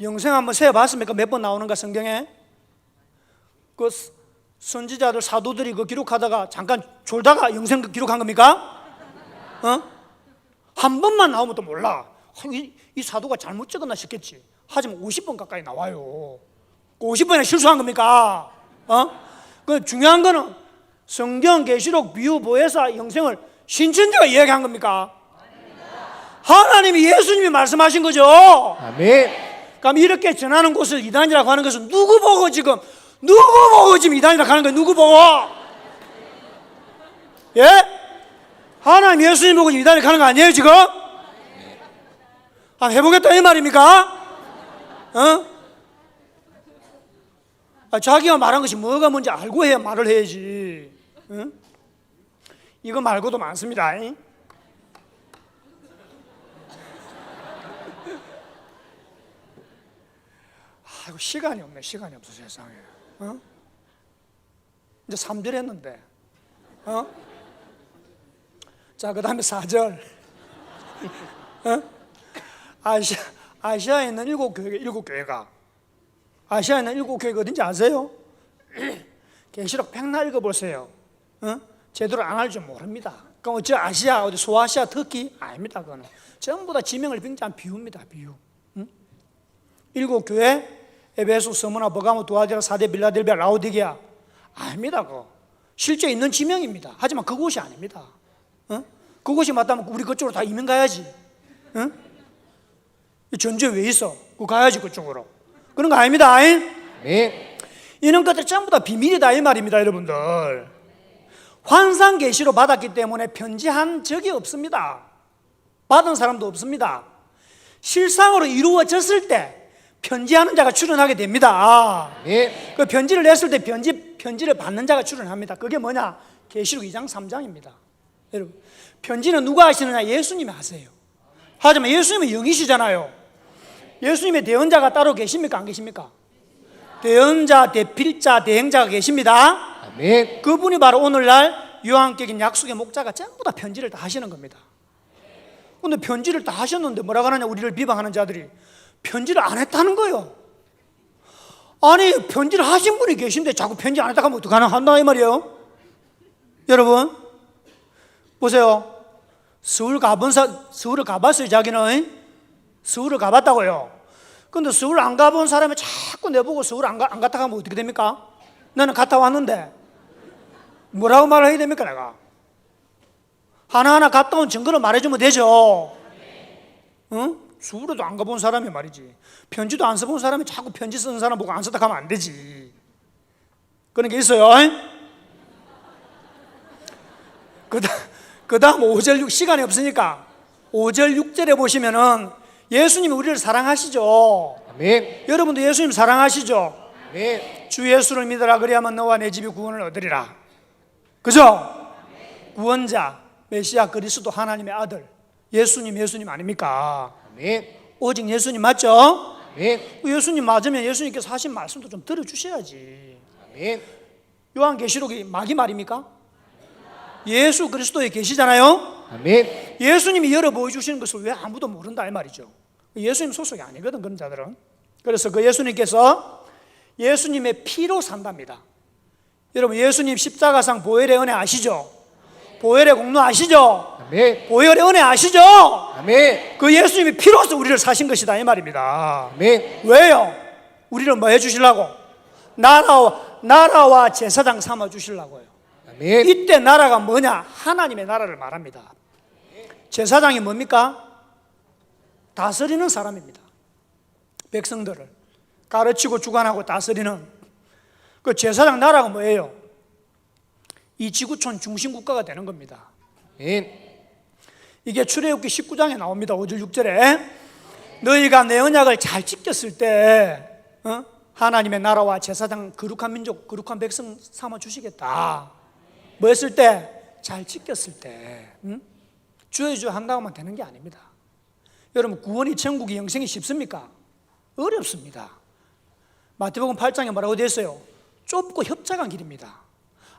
영생 한번 세어봤습니까? 몇 번 나오는가 성경에? 그 선지자들 사도들이 그 기록하다가 잠깐 졸다가 영생 기록한 겁니까? 한 번만 나오면 또 몰라. 이 사도가 잘못 적었나 싶겠지. 하지만 50번 가까이 나와요. 50번이나 실수한 겁니까? 그 중요한 거는 성경, 계시록, 비유, 보혜사, 영생을 신천지가 이야기한 겁니까? 하나님이 예수님이 말씀하신 거죠. 아멘. 그럼 이렇게 전하는 곳을 이단이라고 하는 것은 누구 보고 지금 이단이라고 하는 거예요? 누구 보고? 예? 하나님 예수님 보고 이단이라고 하는 거 아니에요 지금? 해보겠다 이 말입니까? 자기가 말한 것이 뭐가 뭔지 알고 해야 말을 해야지. 이거 말고도 많습니다. 아이고 시간이 없네. 시간이 없어 세상에. 이제 3절 했는데. 자, 그 다음에 4절. 아시아에 있는 7교회가 아시아에 있는 7교회가 어딘지 아세요? 계시록 백날 읽어보세요. 제대로 안 할 줄 모릅니다. 그럼 어째 아시아, 어디 소아시아, 터키? 아닙니다. 그거는 전부 다 지명을 빙자한 비유입니다. 비유. 7교회 에베소, 스무나, 버가모, 두아디라, 사데, 빌라델비아, 라오디게아 아닙니다. 그거 실제 있는 지명입니다. 하지만 그곳이 아닙니다. 그곳이 맞다면 우리 그쪽으로 다 이민 가야지. 전주에 왜 있어? 그거 가야지 그쪽으로. 그런 거 아닙니다. 네. 이런 것들 전부 다 비밀이다 이 말입니다. 여러분들 환상 계시로 받았기 때문에 편지한 적이 없습니다. 받은 사람도 없습니다. 실상으로 이루어졌을 때 편지하는 자가 출현하게 됩니다. 네. 그 편지를 냈을 때 편지를 받는 자가 출현합니다. 그게 뭐냐? 계시록 2장 3장입니다. 여러분 편지는 누가 하시느냐? 예수님이 하세요. 하지만 예수님은 영이시잖아요. 예수님의 대언자가 따로 계십니까? 안 계십니까? 대언자, 대필자, 대행자가 계십니다. 아멘. 그분이 바로 오늘날 요한격인 약속의 목자가 전부 다 편지를 다 하시는 겁니다. 근데 편지를 다 하셨는데 뭐라고 하느냐? 우리를 비방하는 자들이 편지를 안 했다는 거예요. 아니 편지를 하신 분이 계신데 자꾸 편지 안 했다고 하면 어떡하나 한다 이 말이에요. 여러분 보세요. 서울을 가봤어요. 자기는 서울을 가봤다고요. 근데 서울 안 가본 사람이 자꾸 내보고 서울 안 갔다 가면 어떻게 됩니까? 나는 갔다 왔는데 뭐라고 말을 해야 됩니까? 내가 하나하나 갔다 온 증거를 말해주면 되죠. 응? 서울에도 안 가본 사람이 말이지, 편지도 안 써본 사람이 자꾸 편지 쓰는 사람 보고 안 썼다 가면 안 되지. 그런 게 있어요. 그 다음 5절 6 시간이 없으니까 5절 6절에 보시면은 예수님이 우리를 사랑하시죠. 아멘. 여러분도 예수님 사랑하시죠. 아멘. 주 예수를 믿으라 그리하면 너와 내 집이 구원을 얻으리라. 그죠? 구원자 메시아 그리스도 하나님의 아들 예수님 아닙니까? 아멘. 오직 예수님 맞죠? 아멘. 예수님 맞으면 예수님께서 하신 말씀도 좀 들어주셔야지. 아멘. 요한계시록이 마귀 말입니까? 예수 그리스도에 계시잖아요. 아멘. 예수님이 열어 보여주시는 것을 왜 아무도 모른다 이 말이죠. 예수님 소속이 아니거든 그런 자들은. 그래서 그 예수님께서 예수님의 피로 산답니다. 여러분 예수님 십자가상 보혈의 은혜 아시죠? 보혈의 공로 아시죠? 아멘. 보혈의 은혜 아시죠? 아멘. 그 예수님이 피로서 우리를 사신 것이다 이 말입니다. 아멘. 왜요? 우리를 뭐 해주시려고? 나라와 제사장 삼아 주시려고요. 아멘. 이때 나라가 뭐냐? 하나님의 나라를 말합니다. 제사장이 뭡니까? 다스리는 사람입니다. 백성들을 가르치고 주관하고 다스리는 그 제사장 나라가 뭐예요? 이 지구촌 중심 국가가 되는 겁니다. 아멘. 이게 출애굽기 19장에 나옵니다. 5절 6절에 너희가 내 언약을 잘 지켰을 때 하나님의 나라와 제사장 거룩한 민족 거룩한 백성 삼아 주시겠다. 뭐 했을 때? 잘 지켰을 때. 주의 주 한다고 하면 되는 게 아닙니다. 여러분 구원이 천국이 영생이 쉽습니까? 어렵습니다. 마태복음 8장에 뭐라고 되어 있어요? 좁고 협착한 길입니다.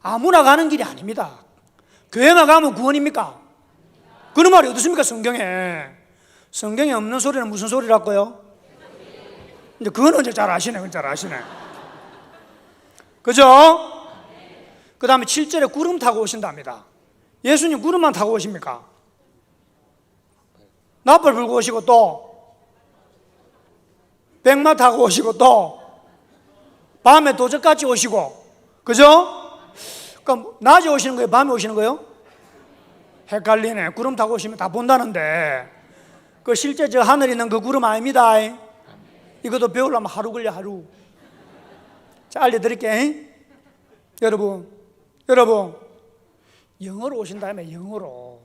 아무나 가는 길이 아닙니다. 교회만 가면 구원입니까? 그런 말이 어디 있습니까? 성경에 없는 소리는 무슨 소리랄까요? 이제 그거는 이제 잘 아시네. 그죠? 그 다음에 7절에 구름 타고 오신답니다. 예수님 구름만 타고 오십니까? 나팔 불고 오시고 또 백마 타고 오시고 또 밤에 도적같이 오시고, 그죠? 그럼 낮에 오시는 거예요? 밤에 오시는 거예요? 헷갈리네. 구름 타고 오시면 다 본다는데 그 실제 저 하늘에 있는 그 구름 아닙니다. 이것도 배우려면 하루 걸려 하루. 자 알려드릴게요. 여러분 영어로 오신다면 영어로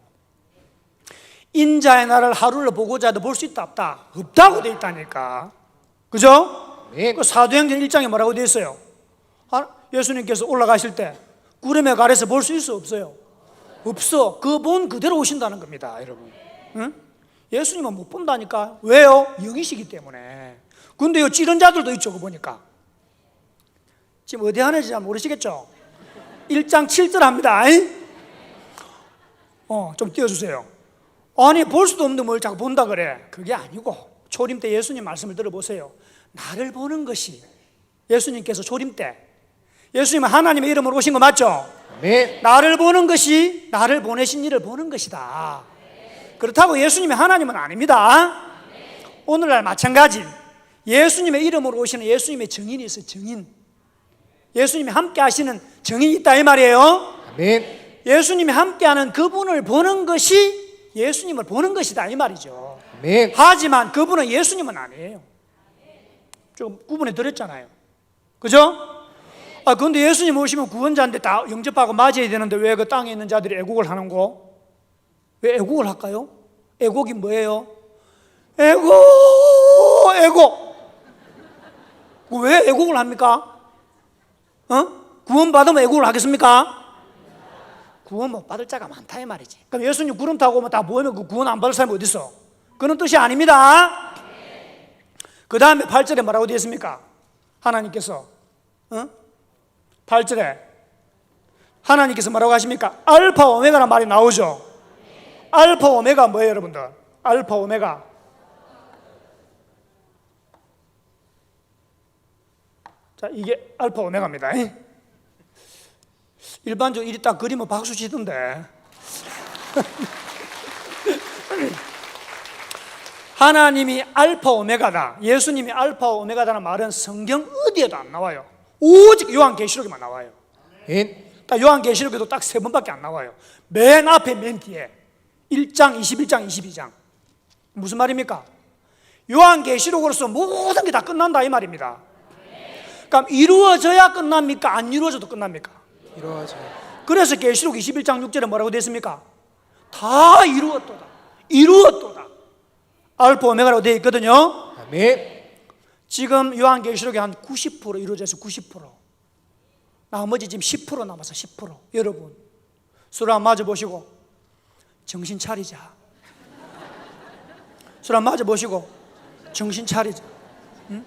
인자의 나라를 하루를 보고자 해도 볼 수 있다 없다? 없다고 돼 있다니까. 그죠? 그 사도행전 1장에 뭐라고 돼 있어요? 예수님께서 올라가실 때 구름에 가려서 볼 수 있어 없어요? 없어. 그 본 그대로 오신다는 겁니다, 여러분. 응? 예수님은 못 본다니까. 왜요? 영이시기 때문에. 근데 요 찌른 자들도 있죠. 그 보니까 지금 어디 하는지 잘 모르시겠죠? 1장 7절 합니다. 좀 띄워주세요. 아니 볼 수도 없는데 뭘 자꾸 본다 그래. 그게 아니고 초림 때 예수님 말씀을 들어보세요. 나를 보는 것이, 예수님께서 초림 때 예수님은 하나님의 이름으로 오신 거 맞죠? 네. 나를 보는 것이 나를 보내신 이를 보는 것이다. 그렇다고 예수님이 하나님은 아닙니다. 오늘날 마찬가지 예수님의 이름으로 오시는 예수님의 증인이 있어요. 증인. 예수님이 함께 하시는 증인이 있다 이 말이에요. 아멘. 예수님이 함께하는 그분을 보는 것이 예수님을 보는 것이다 이 말이죠. 아멘. 하지만 그분은 예수님은 아니에요. 좀 구분해 드렸잖아요. 그죠? 그런데 예수님 오시면 구원자인데 다 영접하고 맞아야 되는데 왜 그 땅에 있는 자들이 애국을 하는 거? 왜 애국을 할까요? 애국이 뭐예요? 애국. 왜 애국을 합니까? 구원 받으면 애국을 하겠습니까? 구원 못 받을 자가 많다 이 말이지. 그럼 예수님 구름 타고 오면 다 모이면 그 구원 안 받을 사람이 어디 있어? 그런 뜻이 아닙니다. 그 다음에 8절에 뭐라고 되어 있습니까? 하나님께서 8절에 하나님께서 뭐라고 하십니까? 알파 오메가라는 말이 나오죠. 알파 오메가 뭐예요 여러분들? 알파 오메가 자, 이게 알파 오메가입니다. 일반적으로 이리 딱 그리면 박수 치던데. 하나님이 알파 오메가다, 예수님이 알파 오메가다는 말은 성경 어디에도 안 나와요. 오직 요한계시록에만 나와요. 딱 요한계시록에도 딱 3번밖에 안 나와요. 맨 앞에 맨 뒤에 1장, 21장, 22장. 무슨 말입니까? 요한계시록으로서 모든 게 다 끝난다 이 말입니다. 그럼 이루어져야 끝납니까? 안 이루어져도 끝납니까? 이루어져요. 그래서 계시록 21장 6절에 뭐라고 되어 있습니까? 다 이루었도다, 이루었도다. 알파 오메가라고 되어 있거든요. 아멘. 지금 요한계시록이 한 90% 이루어져서 90%. 나머지 지금 10% 남아서 10%. 여러분 서로 한번 맞아보시고 정신 차리자. 서로 한번 맞아보시고 정신 차리자. 응?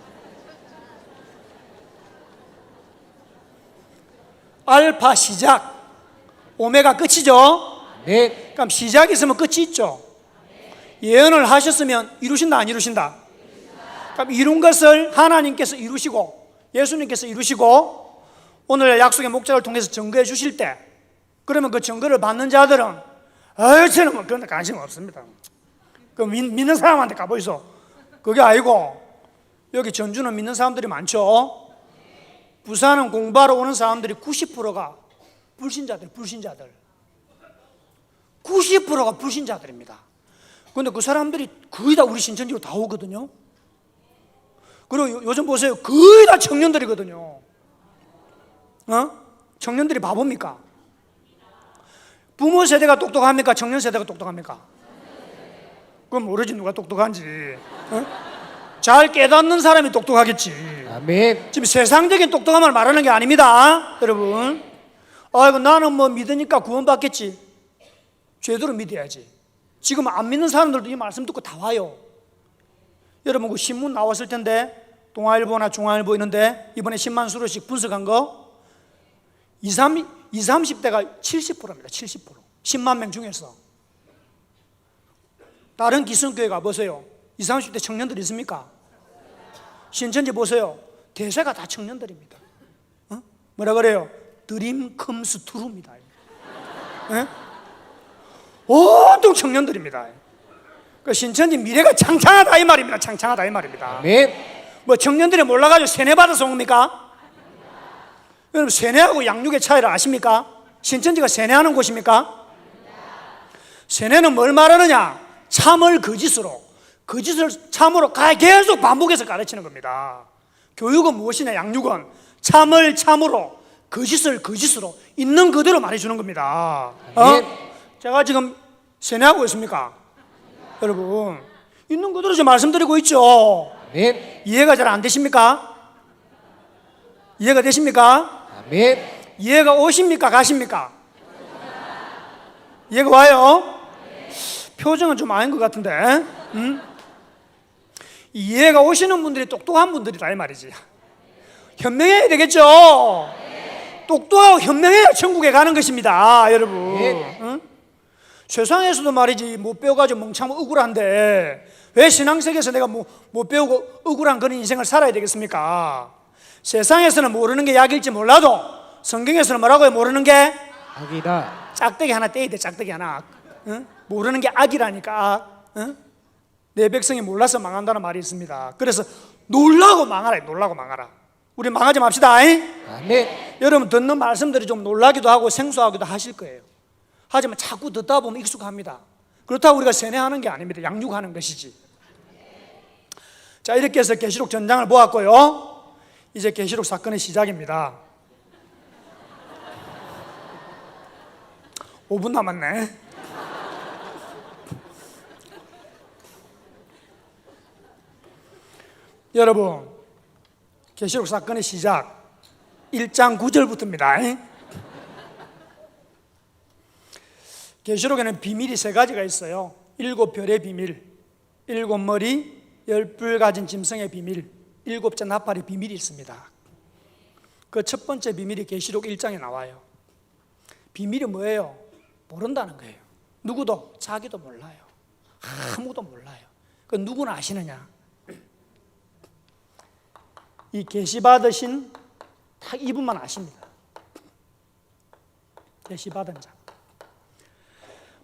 알파 시작, 오메가 끝이죠. 네. 그럼 시작이 있으면 끝이 있죠. 예언을 하셨으면 이루신다 안 이루신다? 그럼 이룬 것을 하나님께서 이루시고 예수님께서 이루시고 오늘 약속의 목자를 통해서 증거해 주실 때, 그러면 그 증거를 받는 자들은 저는 뭐 그런 데 관심 없습니다. 그 믿는 사람한테 가보이소. 그게 아니고 여기 전주는 믿는 사람들이 많죠. 부산은 공부하러 오는 사람들이 90%가 불신자들. 90%가 불신자들입니다. 그런데 그 사람들이 거의 다 우리 신천지로 다 오거든요. 그리고 요즘 보세요, 거의 다 청년들이거든요. 청년들이 바보입니까? 부모 세대가 똑똑합니까? 청년 세대가 똑똑합니까? 그건 모르지 누가 똑똑한지. 잘 깨닫는 사람이 똑똑하겠지. 아멘. 지금 세상적인 똑똑함을 말하는 게 아닙니다, 여러분. 아이고 나는 뭐 믿으니까 구원받겠지. 제대로 믿어야지. 지금 안 믿는 사람들도 이 말씀 듣고 다 와요. 여러분 그 신문 나왔을 텐데, 동아일보나 중앙일보 있는데 이번에 10만 수로씩 분석한 거 20, 30대가 70%입니다. 70%. 10만 명 중에서. 다른 기성교회 가보세요. 20, 30대 청년들 있습니까? 신천지 보세요. 대세가 다 청년들입니다. 뭐라 그래요? 드림 컴스 트루입니다. 온통 청년들입니다. 그 신천지 미래가 창창하다 이 말입니다. 창창하다 이 말입니다. 아멘. 뭐 청년들이 몰라가지고 세뇌 받아서 옵니까? 여러분 세뇌하고 양육의 차이를 아십니까? 신천지가 세뇌하는 곳입니까? 세뇌는 뭘 말하느냐? 참을 거짓으로, 거짓을 참으로 계속 반복해서 가르치는 겁니다. 교육은 무엇이냐? 양육은 참을 참으로, 거짓을 거짓으로 있는 그대로 말해주는 겁니다. 제가 지금 세뇌하고 있습니까? 여러분 있는 그대로 좀 말씀드리고 있죠. 아멘. 이해가 잘 안 되십니까? 이해가 되십니까? 아멘. 이해가 오십니까? 가십니까? 이해가 와요? 표정은 좀 아닌 것 같은데. 이해가 오시는 분들이 똑똑한 분들이다 이 말이지. 현명해야 되겠죠. 똑똑하고 현명해야 천국에 가는 것입니다, 여러분. 세상에서도 말이지 못 배워가지고 멍청 억울한데 왜 신앙세계에서 내가 못 배우고 억울한 그런 인생을 살아야 되겠습니까? 세상에서는 모르는 게 약일지 몰라도 성경에서는 뭐라고요? 모르는 게 악이다. 짝대기 하나 떼야 돼. 짝대기 하나. 모르는 게 악이라니까. 내 백성이 몰라서 망한다는 말이 있습니다. 그래서 놀라고 망하라. 놀라고 망하라. 우리 망하지 맙시다. 아멘. 여러분 듣는 말씀들이 좀 놀라기도 하고 생소하기도 하실 거예요. 하지만 자꾸 듣다 보면 익숙합니다. 그렇다고 우리가 세뇌하는 게 아닙니다. 양육하는 것이지. 자, 이렇게 해서 계시록 전장을 보았고요. 이제 계시록 사건의 시작입니다. 5분 남았네. 여러분 계시록 사건의 시작 1장 9절부터입니다. 계시록에는 비밀이 3가지가 있어요. 7별의 비밀, 7머리 10뿔 가진 짐승의 비밀, 7째 나팔의 비밀이 있습니다. 그 첫 번째 비밀이 계시록 1장에 나와요. 비밀이 뭐예요? 모른다는 거예요. 누구도, 자기도 몰라요. 아무도 몰라요. 그 누구나 아시느냐? 이 계시 받으신 딱 이분만 아십니다. 계시받은 자.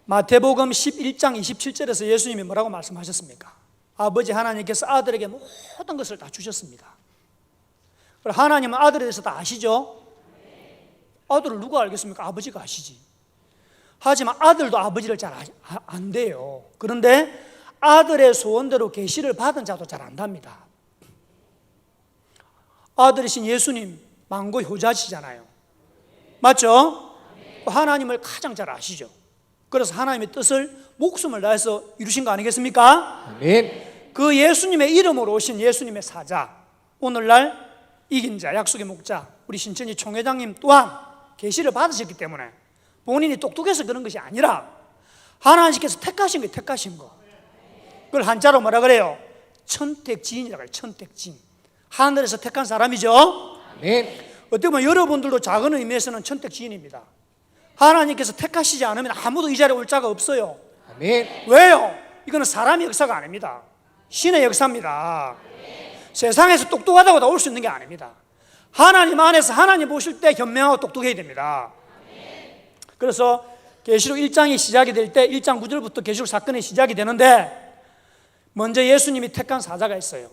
마태복음 11장 27절에서 예수님이 뭐라고 말씀하셨습니까? 아버지 하나님께서 아들에게 모든 것을 다 주셨습니다. 하나님은 아들에 대해서 다 아시죠? 아들을 누가 알겠습니까? 아버지가 아시지. 하지만 아들도 아버지를 잘 안 돼요. 그런데 아들의 소원대로 계시를 받은 자도 잘 안답니다. 아들이신 예수님 만고 효자시잖아요. 맞죠? 하나님을 가장 잘 아시죠. 그래서 하나님의 뜻을 목숨을 다해서 이루신 거 아니겠습니까? 아멘. 그 예수님의 이름으로 오신 예수님의 사자, 오늘날 이긴 자, 약속의 목자 우리 신천지 총회장님 또한 계시를 받으셨기 때문에 본인이 똑똑해서 그런 것이 아니라 하나님께서 택하신 거예요. 택하신 거. 그걸 한자로 뭐라 그래요? 천택지인이라고 해요. 천택지인. 하늘에서 택한 사람이죠. 아멘. 어떻게 보면 여러분들도 작은 의미에서는 천택지인입니다. 하나님께서 택하시지 않으면 아무도 이 자리에 올 자가 없어요. 아멘. 왜요? 이거는 사람의 역사가 아닙니다. 신의 역사입니다. 세상에서 똑똑하다고 다 올 수 있는 게 아닙니다. 하나님 안에서 하나님 보실 때 현명하고 똑똑해야 됩니다. 그래서 계시록 1장이 시작이 될 때 1장 9절부터 계시록 사건이 시작이 되는데 먼저 예수님이 택한 사자가 있어요.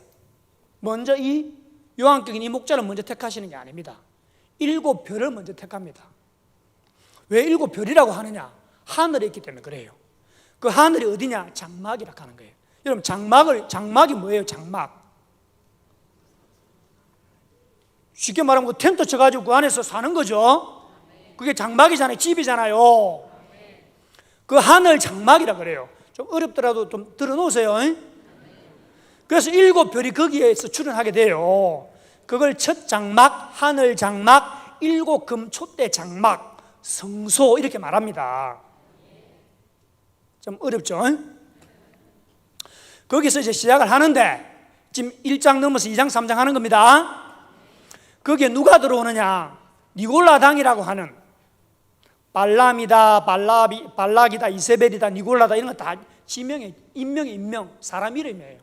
먼저 이 요한격인 이 목자를 먼저 택하시는 게 아닙니다. 7별을 먼저 택합니다. 왜 7별이라고 하느냐? 하늘에 있기 때문에 그래요. 그 하늘이 어디냐? 장막이라고 하는 거예요. 여러분 장막이 뭐예요? 장막. 쉽게 말하면 그 텐트 쳐가지고 그 안에서 사는 거죠. 그게 장막이잖아요. 집이잖아요. 그 하늘 장막이라 그래요. 좀 어렵더라도 좀 들어놓으세요. 그래서 7별이 거기에서 출현하게 돼요. 그걸 첫 장막, 하늘 장막, 7금 촛대 장막, 성소 이렇게 말합니다. 좀 어렵죠? 거기서 이제 시작을 하는데 지금 1장 넘어서 2장, 3장 하는 겁니다. 거기에 누가 들어오느냐? 니골라당이라고 하는 발람이다, 발락이다, 이세벨이다, 니골라다 이런 거 다 지명이 인명, 사람 이름이에요.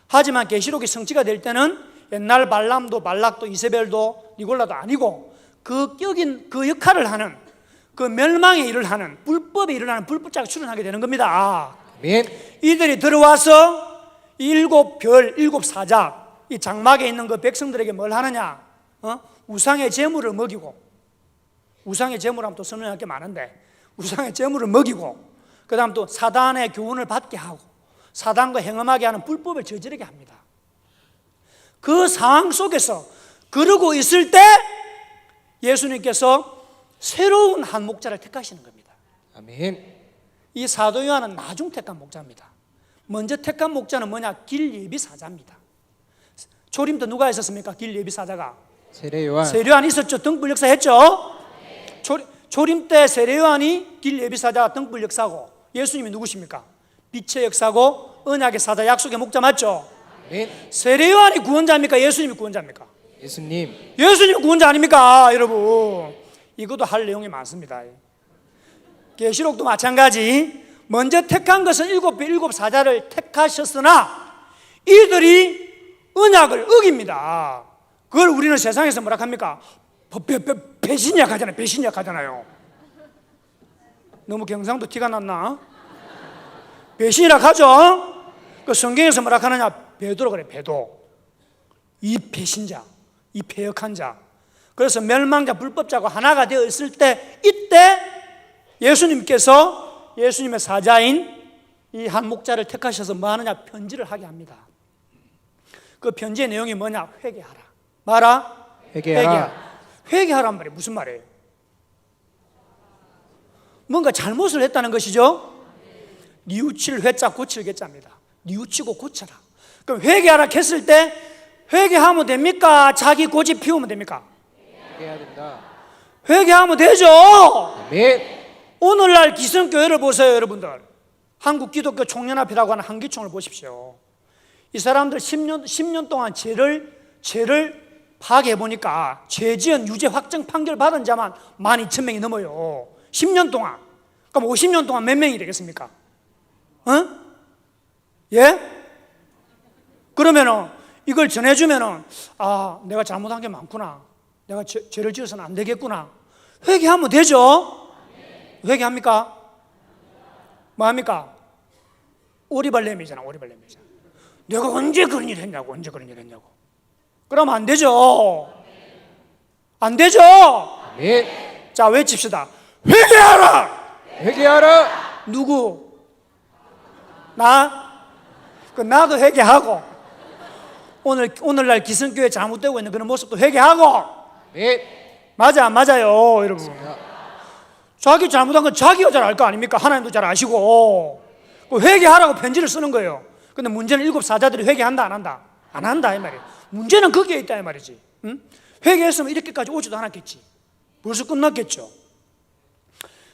하지만 계시록이 성취가 될 때는 옛날 발람도 발락도 이세벨도 니골라도 아니고 그 격인 그 역할을 하는 그 멸망의 일을 하는 불법의 일을 하는 불법자가 출현하게 되는 겁니다. 아멘. 이들이 들어와서 7별, 7사자 이 장막에 있는 그 백성들에게 뭘 하느냐? 우상의 제물을 먹이고, 우상의 제물하면 또 설명할 게 많은데 우상의 제물을 먹이고 그 다음 또 사단의 교훈을 받게 하고 사단과 행음하게 하는 불법을 저지르게 합니다. 그 상황 속에서 그러고 있을 때 예수님께서 새로운 한 목자를 택하시는 겁니다. 아멘. 이 사도 요한은 나중 택한 목자입니다. 먼저 택한 목자는 뭐냐? 길예비 사자입니다. 초림 때 누가 있었습니까? 길예비 사자가 세례요한. 세례요한이 있었죠. 등불 역사 했죠. 초림 때 세례요한이 길예비 사자 등불 역사고 예수님이 누구십니까? 빛의 역사고 언약의 사자 약속의 목자 맞죠? 아멘. 세례요한이 구원자입니까? 예수님이 구원자입니까? 예수님. 예수님이 구원자 아닙니까? 여러분 이것도 할 내용이 많습니다. 계시록도 마찬가지. 먼저 택한 것은 7별 7사자를 택하셨으나 이들이 언약을 어깁니다. 그걸 우리는 세상에서 뭐라 합니까? 배신약 하잖아요. 배신약 하잖아요. 너무 경상도 티가 났나? 배신이라 하죠. 그 성경에서 뭐라 하느냐? 배도로 그래. 배도. 이 배신자, 이 패역한 자. 그래서 멸망자, 불법자가 하나가 되어 있을 때 이때 예수님께서 예수님의 사자인 이 한 목자를 택하셔서 뭐 하느냐? 편지를 하게 합니다. 그 편지의 내용이 뭐냐? 회개하라. 말아? 회개하라. 회개하란 말이 무슨 말이에요? 뭔가 잘못을 했다는 것이죠. 뉘우칠 회자 고칠 개자입니다. 뉘우치고 고쳐라. 그럼 회개하라 했을 때 회개하면 됩니까? 자기 고집 피우면 됩니까? 회개해야 된다. 회개하면 되죠. 아멘. 오늘날 기성교회를 보세요, 여러분들. 한국 기독교 총연합회라고 하는 한기총을 보십시오. 이 사람들 10년 동안 죄를 파악해 보니까 죄지은 유죄 확정 판결 받은 자만 12,000명이 넘어요. 10년 동안. 그럼 50년 동안 몇 명이 되겠습니까? 예? 그러면은 이걸 전해주면은 아, 내가 잘못한 게 많구나. 내가 죄를 지어서는 안 되겠구나. 회개하면 되죠? 회개합니까? 뭐 합니까? 오리발렘이잖아, 오리발렘이잖아. 내가 언제 그런 일 했냐고, 언제 그런 일 했냐고. 그러면 안 되죠? 안 되죠? 아멘. 자, 외칩시다. 회개하라! 회개하라. 누구? 나? 나도 회개하고, 오늘날 기성교회 잘못되고 있는 그런 모습도 회개하고. 네. 맞아, 안 맞아요, 여러분? 자기 잘못한 건 자기가 잘 알 거 아닙니까? 하나님도 잘 아시고. 회개하라고 편지를 쓰는 거예요. 근데 문제는 7 사자들이 회개한다, 안 한다? 안 한다, 이 말이에요. 문제는 거기에 있다, 이 말이지. 응? 회개했으면 이렇게까지 오지도 않았겠지. 벌써 끝났겠죠.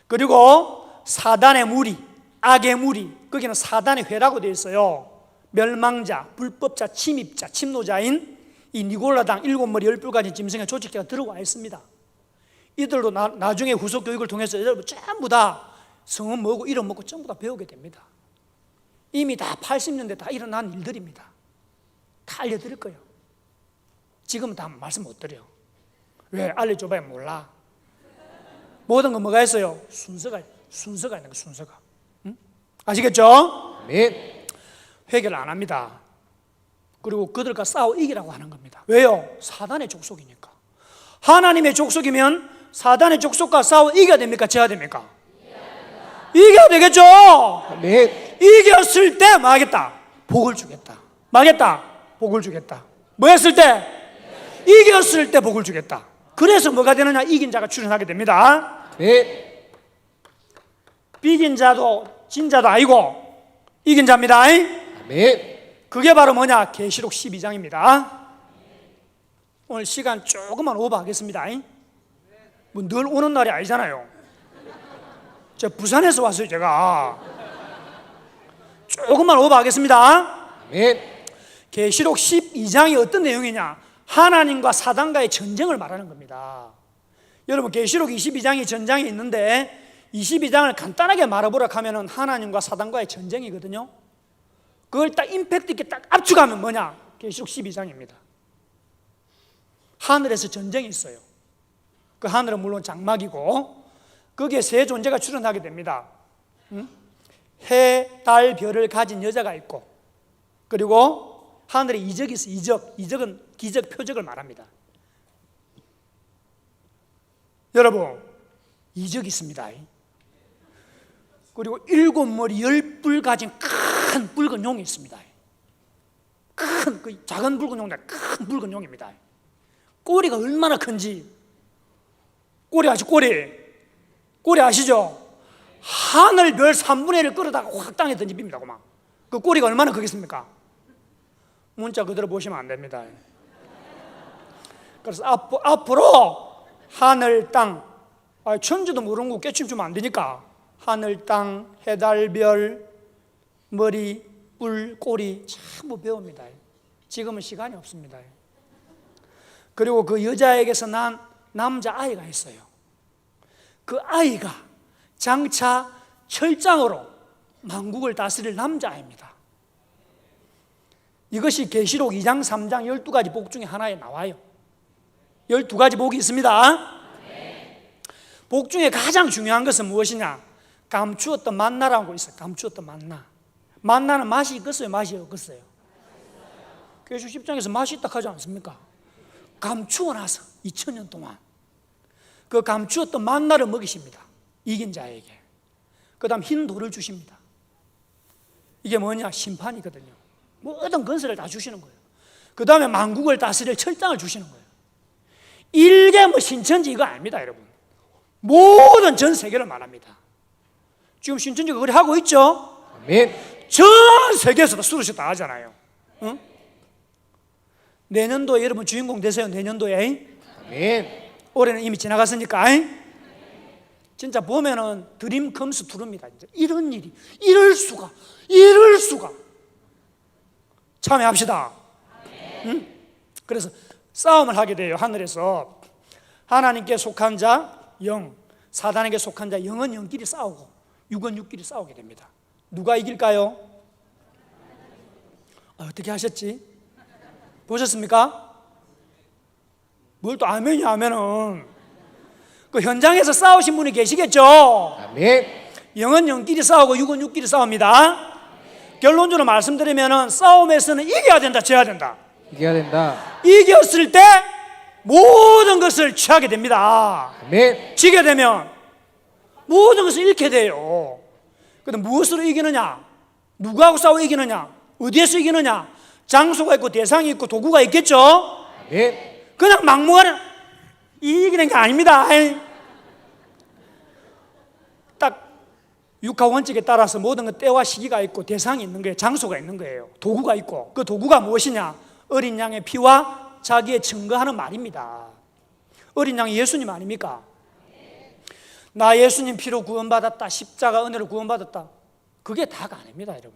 그리고 사단의 무리, 악의 무리, 거기는 사단의 회라고 되어 있어요. 멸망자, 불법자, 침입자, 침노자인 이 니골라당 7머리 10뿔 가진 짐승의 조직자가 들어와 있습니다. 이들도 나중에 후속 교육을 통해서 여러분 전부 다 성은 뭐고 이름 뭐고 전부 다 배우게 됩니다. 이미 다 80년대 다 일어난 일들입니다. 다 알려드릴 거예요. 지금은 다 말씀 못 드려요. 왜? 알려줘봐야 몰라. 모든 건 뭐가 있어요? 순서가 있는 거, 순서가. 응? 아시겠죠? 아멘. 회개를 안 합니다. 그리고 그들과 싸워 이기라고 하는 겁니다. 왜요? 사단의 족속이니까. 하나님의 족속이면 사단의 족속과 싸워 이겨야 됩니까? 져야 됩니까? 이겨야 되겠죠? 아멘. 이겼을 때 뭐 하겠다? 복을 주겠다. 뭐 하겠다? 복을 주겠다. 뭐 했을 때? 이겼을 때 복을 주겠다. 그래서 뭐가 되느냐? 이긴 자가 출현하게 됩니다. 네. 비긴 자도 진 자도 아니고 이긴 자입니다. 아멘. 그게 바로 뭐냐? 계시록 12장입니다. 오늘 시간 조금만 오버하겠습니다. 뭐 늘 오는 날이 아니잖아요. 제가 부산에서 왔어요. 제가 조금만 오버하겠습니다. 아멘. 계시록 12장이 어떤 내용이냐? 하나님과 사단과의 전쟁을 말하는 겁니다. 여러분 계시록 22장이 전장이 있는데 22장을 간단하게 말해보라 하면은 하나님과 사단과의 전쟁이거든요. 그걸 딱 임팩트 있게 딱 압축하면 뭐냐? 계시록 12장입니다. 하늘에서 전쟁이 있어요. 그 하늘은 물론 장막이고 거기에 세 존재가 출현하게 됩니다. 해, 달, 별을 가진 여자가 있고 그리고 하늘에 이적이 있어요. 이적은 기적, 표적을 말합니다. 여러분 이적이 있습니다. 그리고 7머리 10뿔 가진 큰 붉은 용이 있습니다. 그 작은 붉은 용보다 큰 붉은 용입니다. 꼬리가 얼마나 큰지 꼬리 꼬리 아시죠? 하늘 별 3분의 1을 끌어다가 확 땅에 던집니다. 그 꼬리가 얼마나 크겠습니까? 문자 그대로 보시면 안 됩니다. 그래서 앞으로 하늘 땅, 천지도 모르는 거 깨침 주면 안 되니까 하늘 땅, 해달, 별, 머리, 뿔, 꼬리 전부 배웁니다. 지금은 시간이 없습니다. 그리고 그 여자에게서 난 남자아이가 있어요. 그 아이가 장차 철장으로 만국을 다스릴 남자아이입니다. 이것이 계시록 2장, 3장 12가지 복 중에 하나에 나와요. 12가지 복이 있습니다. 복 중에 가장 중요한 것은 무엇이냐? 감추었던 만나라고 있어요. 감추었던 만나. 만나는 맛이 있겠어요? 맛이 없겠어요? 계시록 10장에서 맛이 있다 하지 않습니까? 감추어놔서 2000년 동안 그 감추었던 만나를 먹이십니다. 이긴 자에게. 그 다음 흰 돌을 주십니다. 이게 뭐냐? 심판이거든요. 모든 건설을 다 주시는 거예요. 그 다음에 만국을 다스릴 철장을 주시는 거예요. 일개 뭐 신천지 이거 아닙니다, 여러분. 모든 전 세계를 말합니다. 지금 신천지가 그래 하고 있죠? 아멘. 전 세계에서 다 수르셨다 하잖아요. 응? 내년도에 여러분 주인공 되세요. 내년도에. 아멘. 올해는 이미 지나갔으니까. 진짜 보면은 드림 컴스 투루입니다. 이런 일이 이럴 수가 참여합시다. 응? 그래서 싸움을 하게 돼요. 하늘에서 하나님께 속한 자 영, 사단에게 속한 자 영은 영끼리 싸우고 육은 육끼리 싸우게 됩니다. 누가 이길까요? 어떻게 하셨지? 보셨습니까? 뭘 또 아멘이 하면은 그 현장에서 싸우신 분이 계시겠죠? 아멘. 영은 영끼리 싸우고 육은 육끼리 싸웁니다. 결론적으로 말씀드리면은 싸움에서는 이겨야 된다, 져야 된다. 이겨야 된다. 이겼을 때 모든 것을 취하게 됩니다. 아멘. 지게 되면 모든 것을 잃게 돼요. 근데 무엇으로 이기느냐? 누구하고 싸워 이기느냐? 어디에서 이기느냐? 장소가 있고 대상이 있고 도구가 있겠죠? 아멘. 그냥 막무가내 이기는 게 아닙니다. 딱 육하 원칙에 따라서 모든 것 때와 시기가 있고 대상이 있는 거예요. 장소가 있는 거예요. 도구가 있고 그 도구가 무엇이냐? 어린 양의 피와 자기의 증거하는 말입니다. 어린 양이 예수님 아닙니까? 나 예수님 피로 구원받았다. 십자가 은혜로 구원받았다. 그게 다가 아닙니다, 여러분.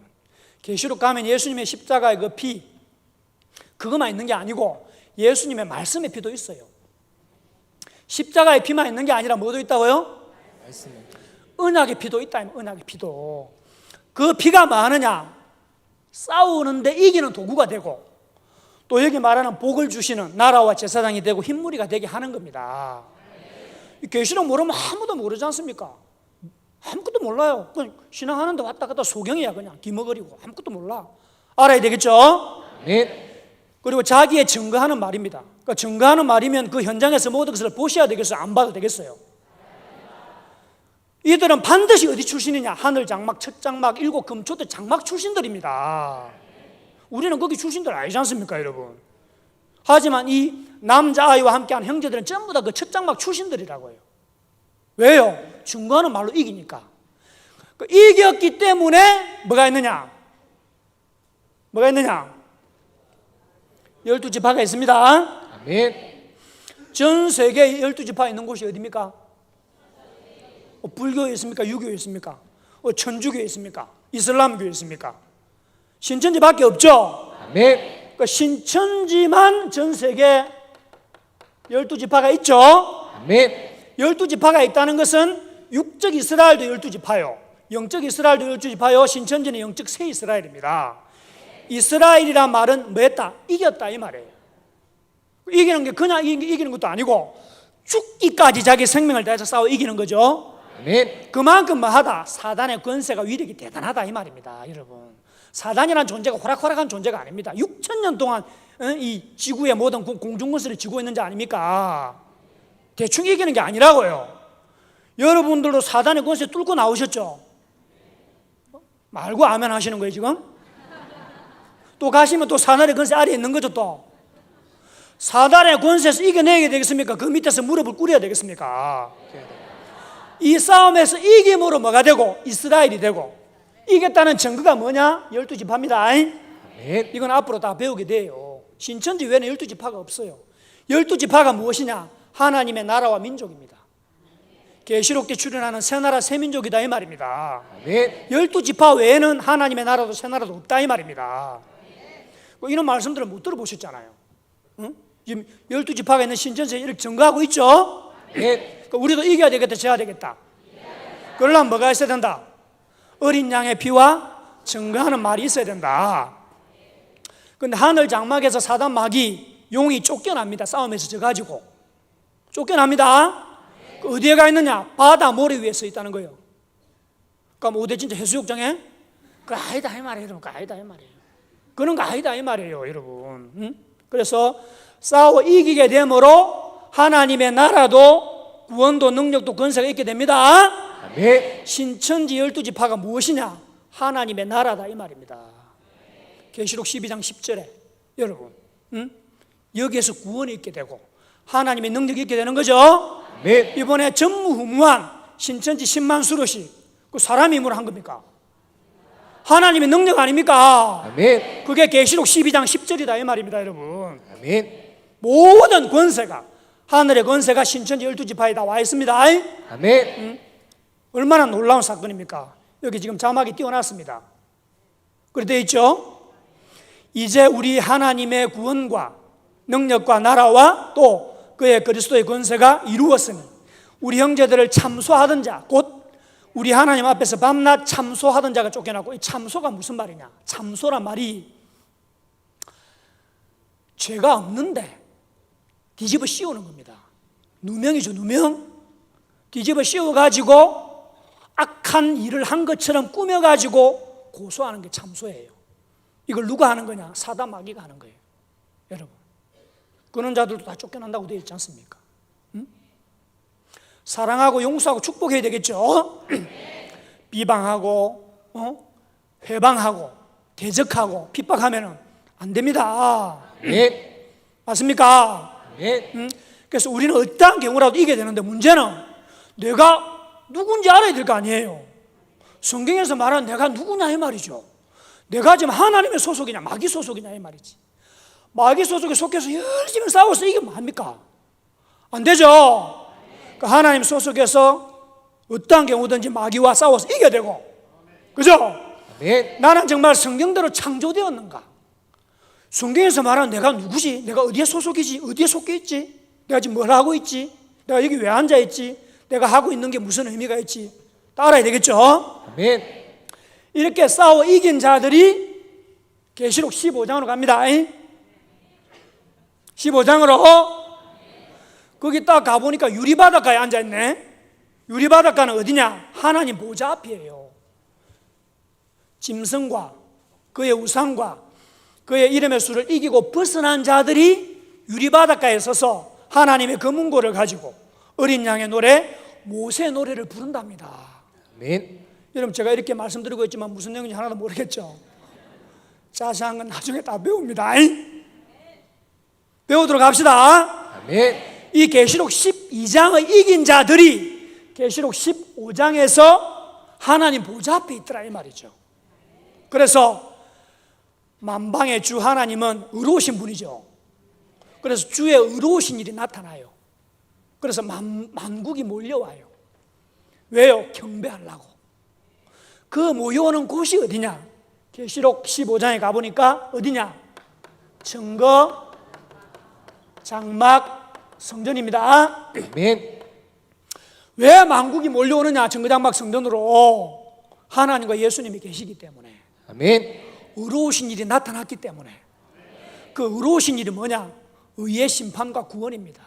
계시록 가면 예수님의 십자가의 그 피, 그것만 있는 게 아니고 예수님의 말씀의 피도 있어요. 십자가의 피만 있는 게 아니라 뭐도 있다고요? 언약의 피도 있다. 언약의 피도. 그 피가 뭐 하느냐? 싸우는데 이기는 도구가 되고, 또 여기 말하는 복을 주시는 나라와 제사장이 되고 흰무리가 되게 하는 겁니다. 계시록 모르면 아무도 모르지 않습니까? 아무것도 몰라요. 그냥 신앙하는데 왔다 갔다 소경이야. 그냥 기머거리고 아무것도 몰라. 알아야 되겠죠? 아멘. 그리고 자기의 증거하는 말입니다. 그러니까 증거하는 말이면 그 현장에서 모든 것을 보셔야 되겠어요? 안 봐도 되겠어요? 이들은 반드시 어디 출신이냐? 하늘 장막, 첫 장막, 일곱 금초대 장막 출신들입니다. 우리는 거기 출신들 아니지 않습니까, 여러분? 하지만 이 남자아이와 함께한 형제들은 전부 다 그 첫 장막 출신들이라고 해요. 왜요? 증거하는 말로 이기니까. 이겼기 때문에 뭐가 있느냐? 뭐가 있느냐? 12지파가 있습니다. 아멘. 전 세계에 12지파 있는 곳이 어디입니까? 불교에 있습니까? 유교에 있습니까? 천주교에 있습니까? 이슬람교에 있습니까? 신천지밖에 없죠? 아멘. 그러니까 신천지만 전 세계 12지파가 있죠? 아멘. 12지파가 있다는 것은 육적 이스라엘도 12지파요. 영적 이스라엘도 12지파요. 신천지는 영적 새 이스라엘입니다. 이스라엘이란 말은 뭐 했다? 이겼다 이 말이에요. 이기는 게 그냥 이기는 것도 아니고 죽기까지 자기 생명을 다해서 싸워 이기는 거죠. 아멘. 그만큼 뭐 하다? 사단의 권세가 위력이 대단하다 이 말입니다, 여러분. 사단이라는 존재가 호락호락한 존재가 아닙니다. 6,000년 동안 이 지구의 모든 공중권세를 쥐고 있는 자 아닙니까? 대충 이기는 게 아니라고요. 여러분들도 사단의 권세 뚫고 나오셨죠? 말고 아멘 하시는 거예요 지금? 또 가시면 또 사단의 권세 아래에 있는 거죠. 또 사단의 권세에서 이겨내게 되겠습니까? 그 밑에서 무릎을 꿇어야 되겠습니까? 이 싸움에서 이김으로 뭐가 되고? 이스라엘이 되고, 이겼다는 증거가 뭐냐? 12지파입니다. 아멘. 이건 앞으로 다 배우게 돼요. 신천지 외에는 12지파가 없어요. 12지파가 무엇이냐? 하나님의 나라와 민족입니다. 계시록 때 출현하는 새 나라 새 민족이다 이 말입니다. 아멘. 12지파 외에는 하나님의 나라도 새 나라도 없다 이 말입니다. 이런 말씀들을 못 들어보셨잖아요. 응? 지금 12지파가 있는 신천지에 이렇게 증거하고 있죠? 아멘. 우리도 이겨야 되겠다, 져야 되겠다. 그러려면 뭐가 있어야 된다? 어린 양의 피와 증거하는 말이 있어야 된다. 그런데 하늘 장막에서 사단 마귀 용이 쫓겨납니다. 싸움에서 져가지고 쫓겨납니다. 어디에 가 있느냐? 바다 모래 위에 서 있다는 거예요. 그럼 어디 진짜 해수욕장에? 그 아니다 이 말이에요, 여러분. 그 아니다 이 말이에요. 그런 거 아니다 이 말이에요, 여러분. 응? 그래서 싸워 이기게 되므로 하나님의 나라도 구원도 능력도 권세가 있게 됩니다. 아멘. 신천지 12지파가 무엇이냐? 하나님의 나라다 이 말입니다. 계시록 12장 10절에 여러분, 응? 여기에서 구원이 있게 되고 하나님의 능력이 있게 되는 거죠. 아멘. 이번에 전무후무한 신천지 10만 수로씩 그 사람 힘으로 한 겁니까? 하나님의 능력 아닙니까? 아멘. 그게 계시록 12장 10절이다 이 말입니다, 여러분. 아멘. 모든 권세가, 하늘의 권세가 신천지 12지파에 다 와 있습니다. 아멘. 얼마나 놀라운 사건입니까? 여기 지금 자막이 띄워놨습니다. 그래 되어 있죠? 이제 우리 하나님의 구원과 능력과 나라와 또 그의 그리스도의 권세가 이루었으니 우리 형제들을 참소하던 자, 곧 우리 하나님 앞에서 밤낮 참소하던 자가 쫓겨나고, 이 참소가 무슨 말이냐? 참소란 말이 죄가 없는데 뒤집어 씌우는 겁니다. 누명이죠, 누명. 뒤집어 씌워가지고 악한 일을 한 것처럼 꾸며가지고 고소하는 게 참소예요. 이걸 누가 하는 거냐? 사단 마귀가 하는 거예요. 여러분, 그런 자들도 다 쫓겨난다고 되어 있지 않습니까? 응? 사랑하고 용서하고 축복해야 되겠죠? 비방하고 회방하고 대적하고 핍박하면 안 됩니다. 네. 맞습니까? 네. 그래서 우리는 어떠한 경우라도 이겨야 되는데, 문제는 내가 누군지 알아야 될 거 아니에요. 성경에서 말하는 내가 누구냐 이 말이죠. 내가 지금 하나님의 소속이냐 마귀 소속이냐 이 말이지. 마귀 소속에 속해서 열심히 싸워서 이게 뭐합니까? 안 되죠. 그러니까 하나님 소속에서 어떠한 경우든지 마귀와 싸워서 이겨야 되고, 그죠? 네. 나는 정말 성경대로 창조되었는가? 성경에서 말하는 내가 누구지? 내가 어디에 소속이지? 어디에 속해 있지? 내가 지금 뭘 하고 있지? 내가 여기 왜 앉아 있지? 내가 하고 있는 게 무슨 의미가 있지? 따라야 되겠죠? 아멘. 이렇게 싸워 이긴 자들이 계시록 15장으로 갑니다. 15장으로 거기 딱 가보니까 유리바닷가에 앉아있네. 유리바닷가는 어디냐? 하나님 보좌 앞이에요. 짐승과 그의 우상과 그의 이름의 수를 이기고 벗어난 자들이 유리바닷가에 서서 하나님의 검은고를 가지고 어린 양의 노래, 모세 노래를 부른답니다. 아멘. 여러분, 제가 이렇게 말씀드리고 있지만 무슨 내용인지 하나도 모르겠죠? 자세한 건 나중에 다 배웁니다. 배우도록 합시다. 아멘. 이 계시록 12장의 이긴 자들이 계시록 15장에서 하나님 보좌 앞에 있더라 이 말이죠. 그래서 만방의 주 하나님은 의로우신 분이죠. 그래서 주의 의로우신 일이 나타나요. 그래서 만국이 몰려와요. 왜요? 경배하려고. 그 모여오는 곳이 어디냐? 계시록 15장에 가보니까 어디냐? 증거 장막 성전입니다. 아멘. 왜 만국이 몰려오느냐? 증거 장막 성전으로 하나님과 예수님이 계시기 때문에, 아멘. 의로우신 일이 나타났기 때문에. 그 의로우신 일이 뭐냐? 의의 심판과 구원입니다.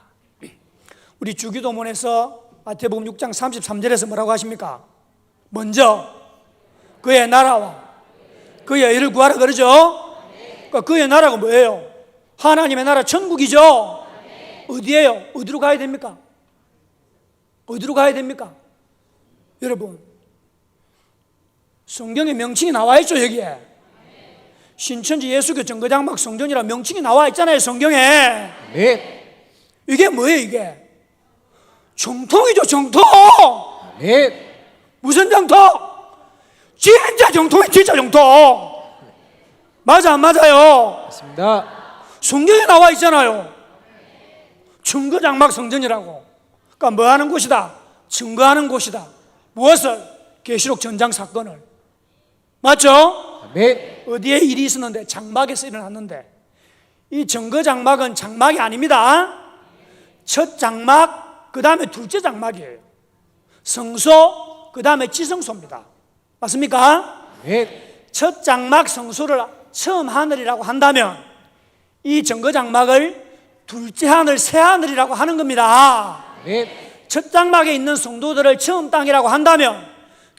우리 주기도문에서 마태복음 6장 33절에서 뭐라고 하십니까? 먼저 그의 나라와 그의 의를 구하라 그러죠? 그러니까 그의 나라가 뭐예요? 하나님의 나라 천국이죠? 어디예요? 어디로 가야 됩니까? 어디로 가야 됩니까? 여러분, 성경에 명칭이 나와 있죠, 여기에. 신천지 예수교 정거장막 성전이라 명칭이 나와 있잖아요, 성경에. 네. 이게 뭐예요, 이게? 정통이죠, 정통. 네. 무슨 정통? 진짜 정통이 진짜 정통. 맞아, 안 맞아요? 맞습니다. 성경에 나와 있잖아요. 증거장막 성전이라고. 그러니까 뭐 하는 곳이다? 증거하는 곳이다. 무엇을? 계시록 전장 사건을. 맞죠? 아멘. 어디에 일이 있었는데? 장막에서 일어났는데. 이 증거장막은 장막이 아닙니다. 첫 장막, 그 다음에 둘째 장막이에요. 성소, 그 다음에 지성소입니다. 맞습니까? 아멘. 첫 장막 성소를 처음 하늘이라고 한다면 이 증거장막을 둘째 하늘, 새 하늘이라고 하는 겁니다. 아멘. 첫 장막에 있는 성도들을 처음 땅이라고 한다면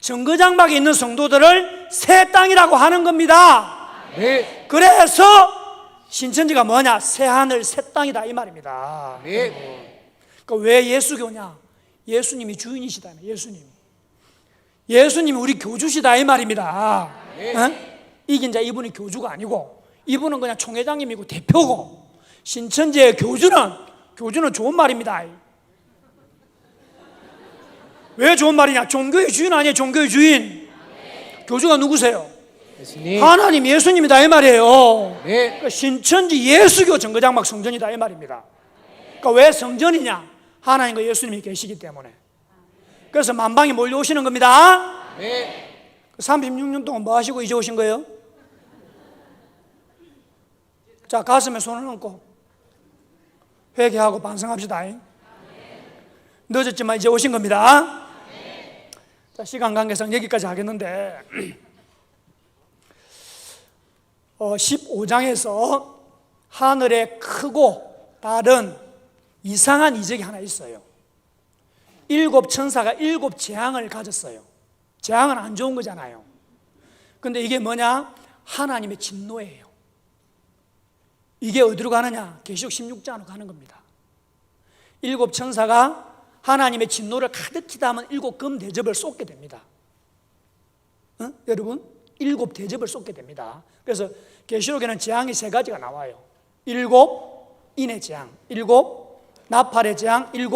증거장막에 있는 성도들을 새 땅이라고 하는 겁니다. 네. 그래서 신천지가 뭐냐? 새 하늘, 새 땅이다 이 말입니다. 네. 그러니까 왜 예수교냐? 예수님이 주인이시다. 예수님이 우리 교주시다 이 말입니다. 응? 이긴 자 이분이 교주가 아니고 이분은 그냥 총회장님이고 대표고, 신천지의 교주는 좋은 말입니다. 왜 좋은 말이냐? 종교의 주인 아니에요. 종교의 주인. 교주가 누구세요? 예수님. 하나님, 예수님이다 이 말이에요. 네. 그러니까 신천지 예수교 정거장막 성전이다 이 말입니다. 그러니까 왜 성전이냐? 하나님과 예수님이 계시기 때문에. 그래서 만방이 몰려오시는 겁니다. 네. 36년 동안 뭐 하시고 이제 오신 거예요? 자, 가슴에 손을 얹고 회개하고 반성합시다. 늦었지만 이제 오신 겁니다. 자, 시간 관계상 여기까지 하겠는데 15장에서 하늘에 크고 다른 이상한 이적이 하나 있어요. 7 천사가 7 재앙을 가졌어요. 재앙은 안 좋은 거잖아요. 근데 이게 뭐냐? 하나님의 진노예요. 이게 어디로 가느냐? 계시록 16장으로 가는 겁니다. 7 천사가 하나님의 진노를 가득히 담은 7 금 대접을 쏟게 됩니다. 여러분, 7 대접을 쏟게 됩니다. 그래서 계시록에는 재앙이 3가지가 나와요. 7 인의 재앙, 7 나팔의 재앙, 7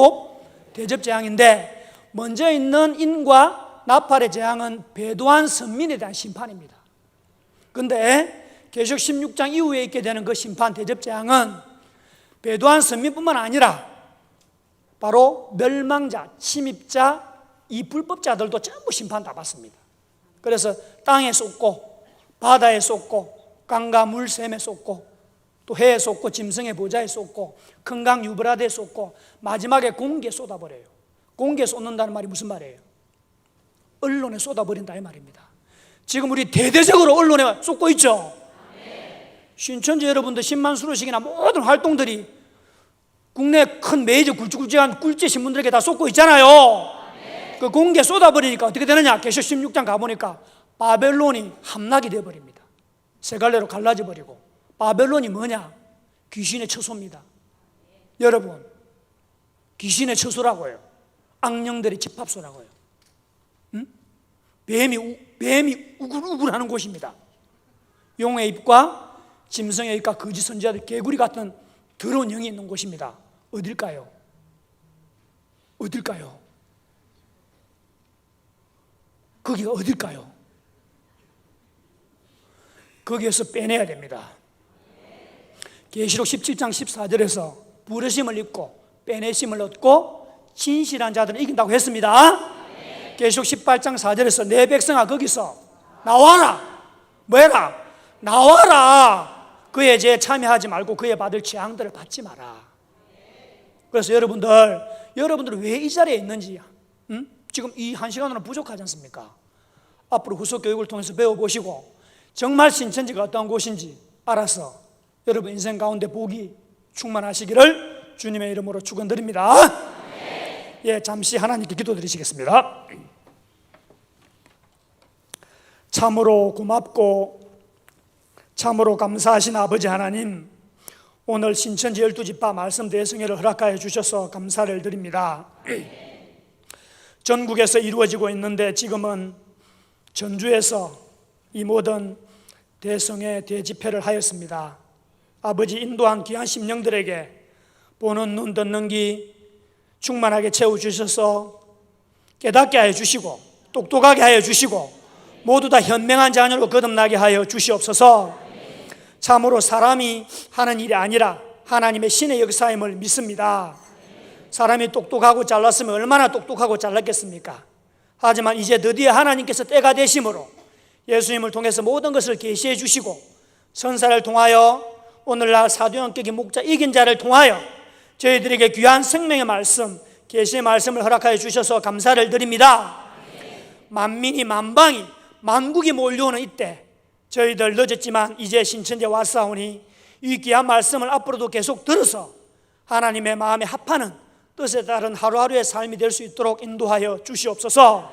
대접 재앙인데, 먼저 있는 인과 나팔의 재앙은 배도한 선민에 대한 심판입니다. 그런데 계시록 16장 이후에 있게 되는 그 심판 대접 재앙은 배도한 선민뿐만 아니라 바로 멸망자, 침입자, 이 불법자들도 전부 심판 다 받습니다. 그래서 땅에 쏟고 바다에 쏟고 강과 물샘에 쏟고 또 해에 쏟고 짐승의 보좌에 쏟고 큰 강 유브라데에 쏟고 마지막에 공기에 쏟아버려요. 공기에 쏟는다는 말이 무슨 말이에요? 언론에 쏟아버린다 이 말입니다. 지금 우리 대대적으로 언론에 쏟고 있죠. 신천지 여러분들 10만 수로식이나 모든 활동들이 국내 큰 메이저 굵직굵직한 꿀재 신문들에게 다 쏟고 있잖아요. 그 공기에 쏟아버리니까 어떻게 되느냐? 계시록 16장 가보니까 바벨론이 함락이 되어버립니다. 세 갈래로 갈라져 버리고. 바벨론이 뭐냐? 귀신의 처소입니다. 여러분, 귀신의 처소라고요. 악령들의 집합소라고요. 뱀이 우글우글하는 곳입니다. 용의 입과 짐승의 입과 거짓 선지자들, 개구리 같은 더러운 영이 있는 곳입니다. 어딜까요? 어딜까요? 거기가 어딜까요? 거기에서 빼내야 됩니다. 계시록 17장 14절에서 부르심을 입고 빼내심을 얻고 진실한 자들은 이긴다고 했습니다. 계시록 18장 4절에서 내 백성아 거기서 나와라. 뭐해라? 나와라. 그의 죄에 참여하지 말고 그의 받을 재앙들을 받지 마라. 그래서 여러분들 왜 이 자리에 있는지 지금 이 1시간으로는 부족하지 않습니까? 앞으로 후속 교육을 통해서 배워보시고 정말 신천지가 어떤 곳인지 알아서 여러분 인생 가운데 복이 충만하시기를 주님의 이름으로 축원드립니다. 예, 잠시 하나님께 기도드리시겠습니다. 참으로 고맙고 참으로 감사하신 아버지 하나님, 오늘 신천지 12지파 말씀 대성회를 허락하여 주셔서 감사를 드립니다. 전국에서 이루어지고 있는데 지금은 전주에서 이 모든 대성회 대집회를 하였습니다. 아버지, 인도한 귀한 심령들에게 보는 눈 듣는 귀 충만하게 채워주셔서 깨닫게 하여 주시고 똑똑하게 하여 주시고 모두 다 현명한 자녀로 거듭나게 하여 주시옵소서. 참으로 사람이 하는 일이 아니라 하나님의 신의 역사임을 믿습니다. 사람이 똑똑하고 잘났으면 얼마나 똑똑하고 잘났겠습니까? 하지만 이제 드디어 하나님께서 때가 되심으로 예수님을 통해서 모든 것을 계시해 주시고 선사를 통하여 오늘날 사도연격의 목자 이긴 자를 통하여 저희들에게 귀한 생명의 말씀, 계시의 말씀을 허락하여 주셔서 감사를 드립니다. 만민이 만방이 만국이 몰려오는 이때 저희들 늦었지만 이제 신천지에 왔사오니 이 귀한 말씀을 앞으로도 계속 들어서 하나님의 마음에 합하는 뜻에 따른 하루하루의 삶이 될 수 있도록 인도하여 주시옵소서.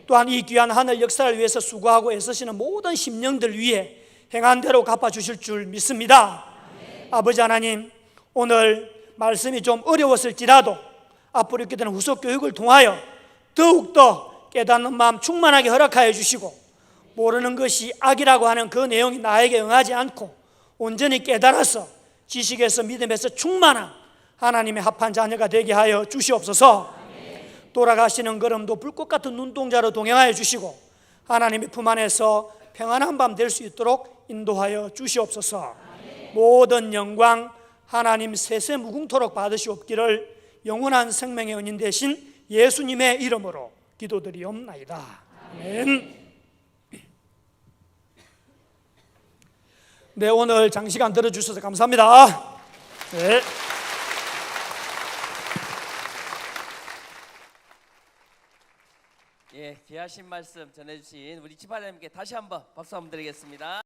또한 이 귀한 하늘 역사를 위해서 수고하고 애쓰시는 모든 심령들 위해 행한 대로 갚아주실 줄 믿습니다. 아버지 하나님, 오늘 말씀이 좀 어려웠을지라도 앞으로 있게 되는 후속 교육을 통하여 더욱더 깨닫는 마음 충만하게 허락하여 주시고 모르는 것이 악이라고 하는 그 내용이 나에게 응하지 않고 온전히 깨달아서 지식에서 믿음에서 충만한 하나님의 합한 자녀가 되게 하여 주시옵소서. 돌아가시는 걸음도 불꽃 같은 눈동자로 동행하여 주시고 하나님의 품 안에서 평안한 밤 될 수 있도록 인도하여 주시옵소서. 모든 영광 하나님 세세 무궁토록 받으시옵기를 영원한 생명의 은인 되신 예수님의 이름으로 기도드리옵나이다. 아멘. 네, 오늘 장시간 들어주셔서 감사합니다. 네. 예, 귀하신 말씀 전해주신 우리 집사님께 다시 한번 박수 한번 드리겠습니다.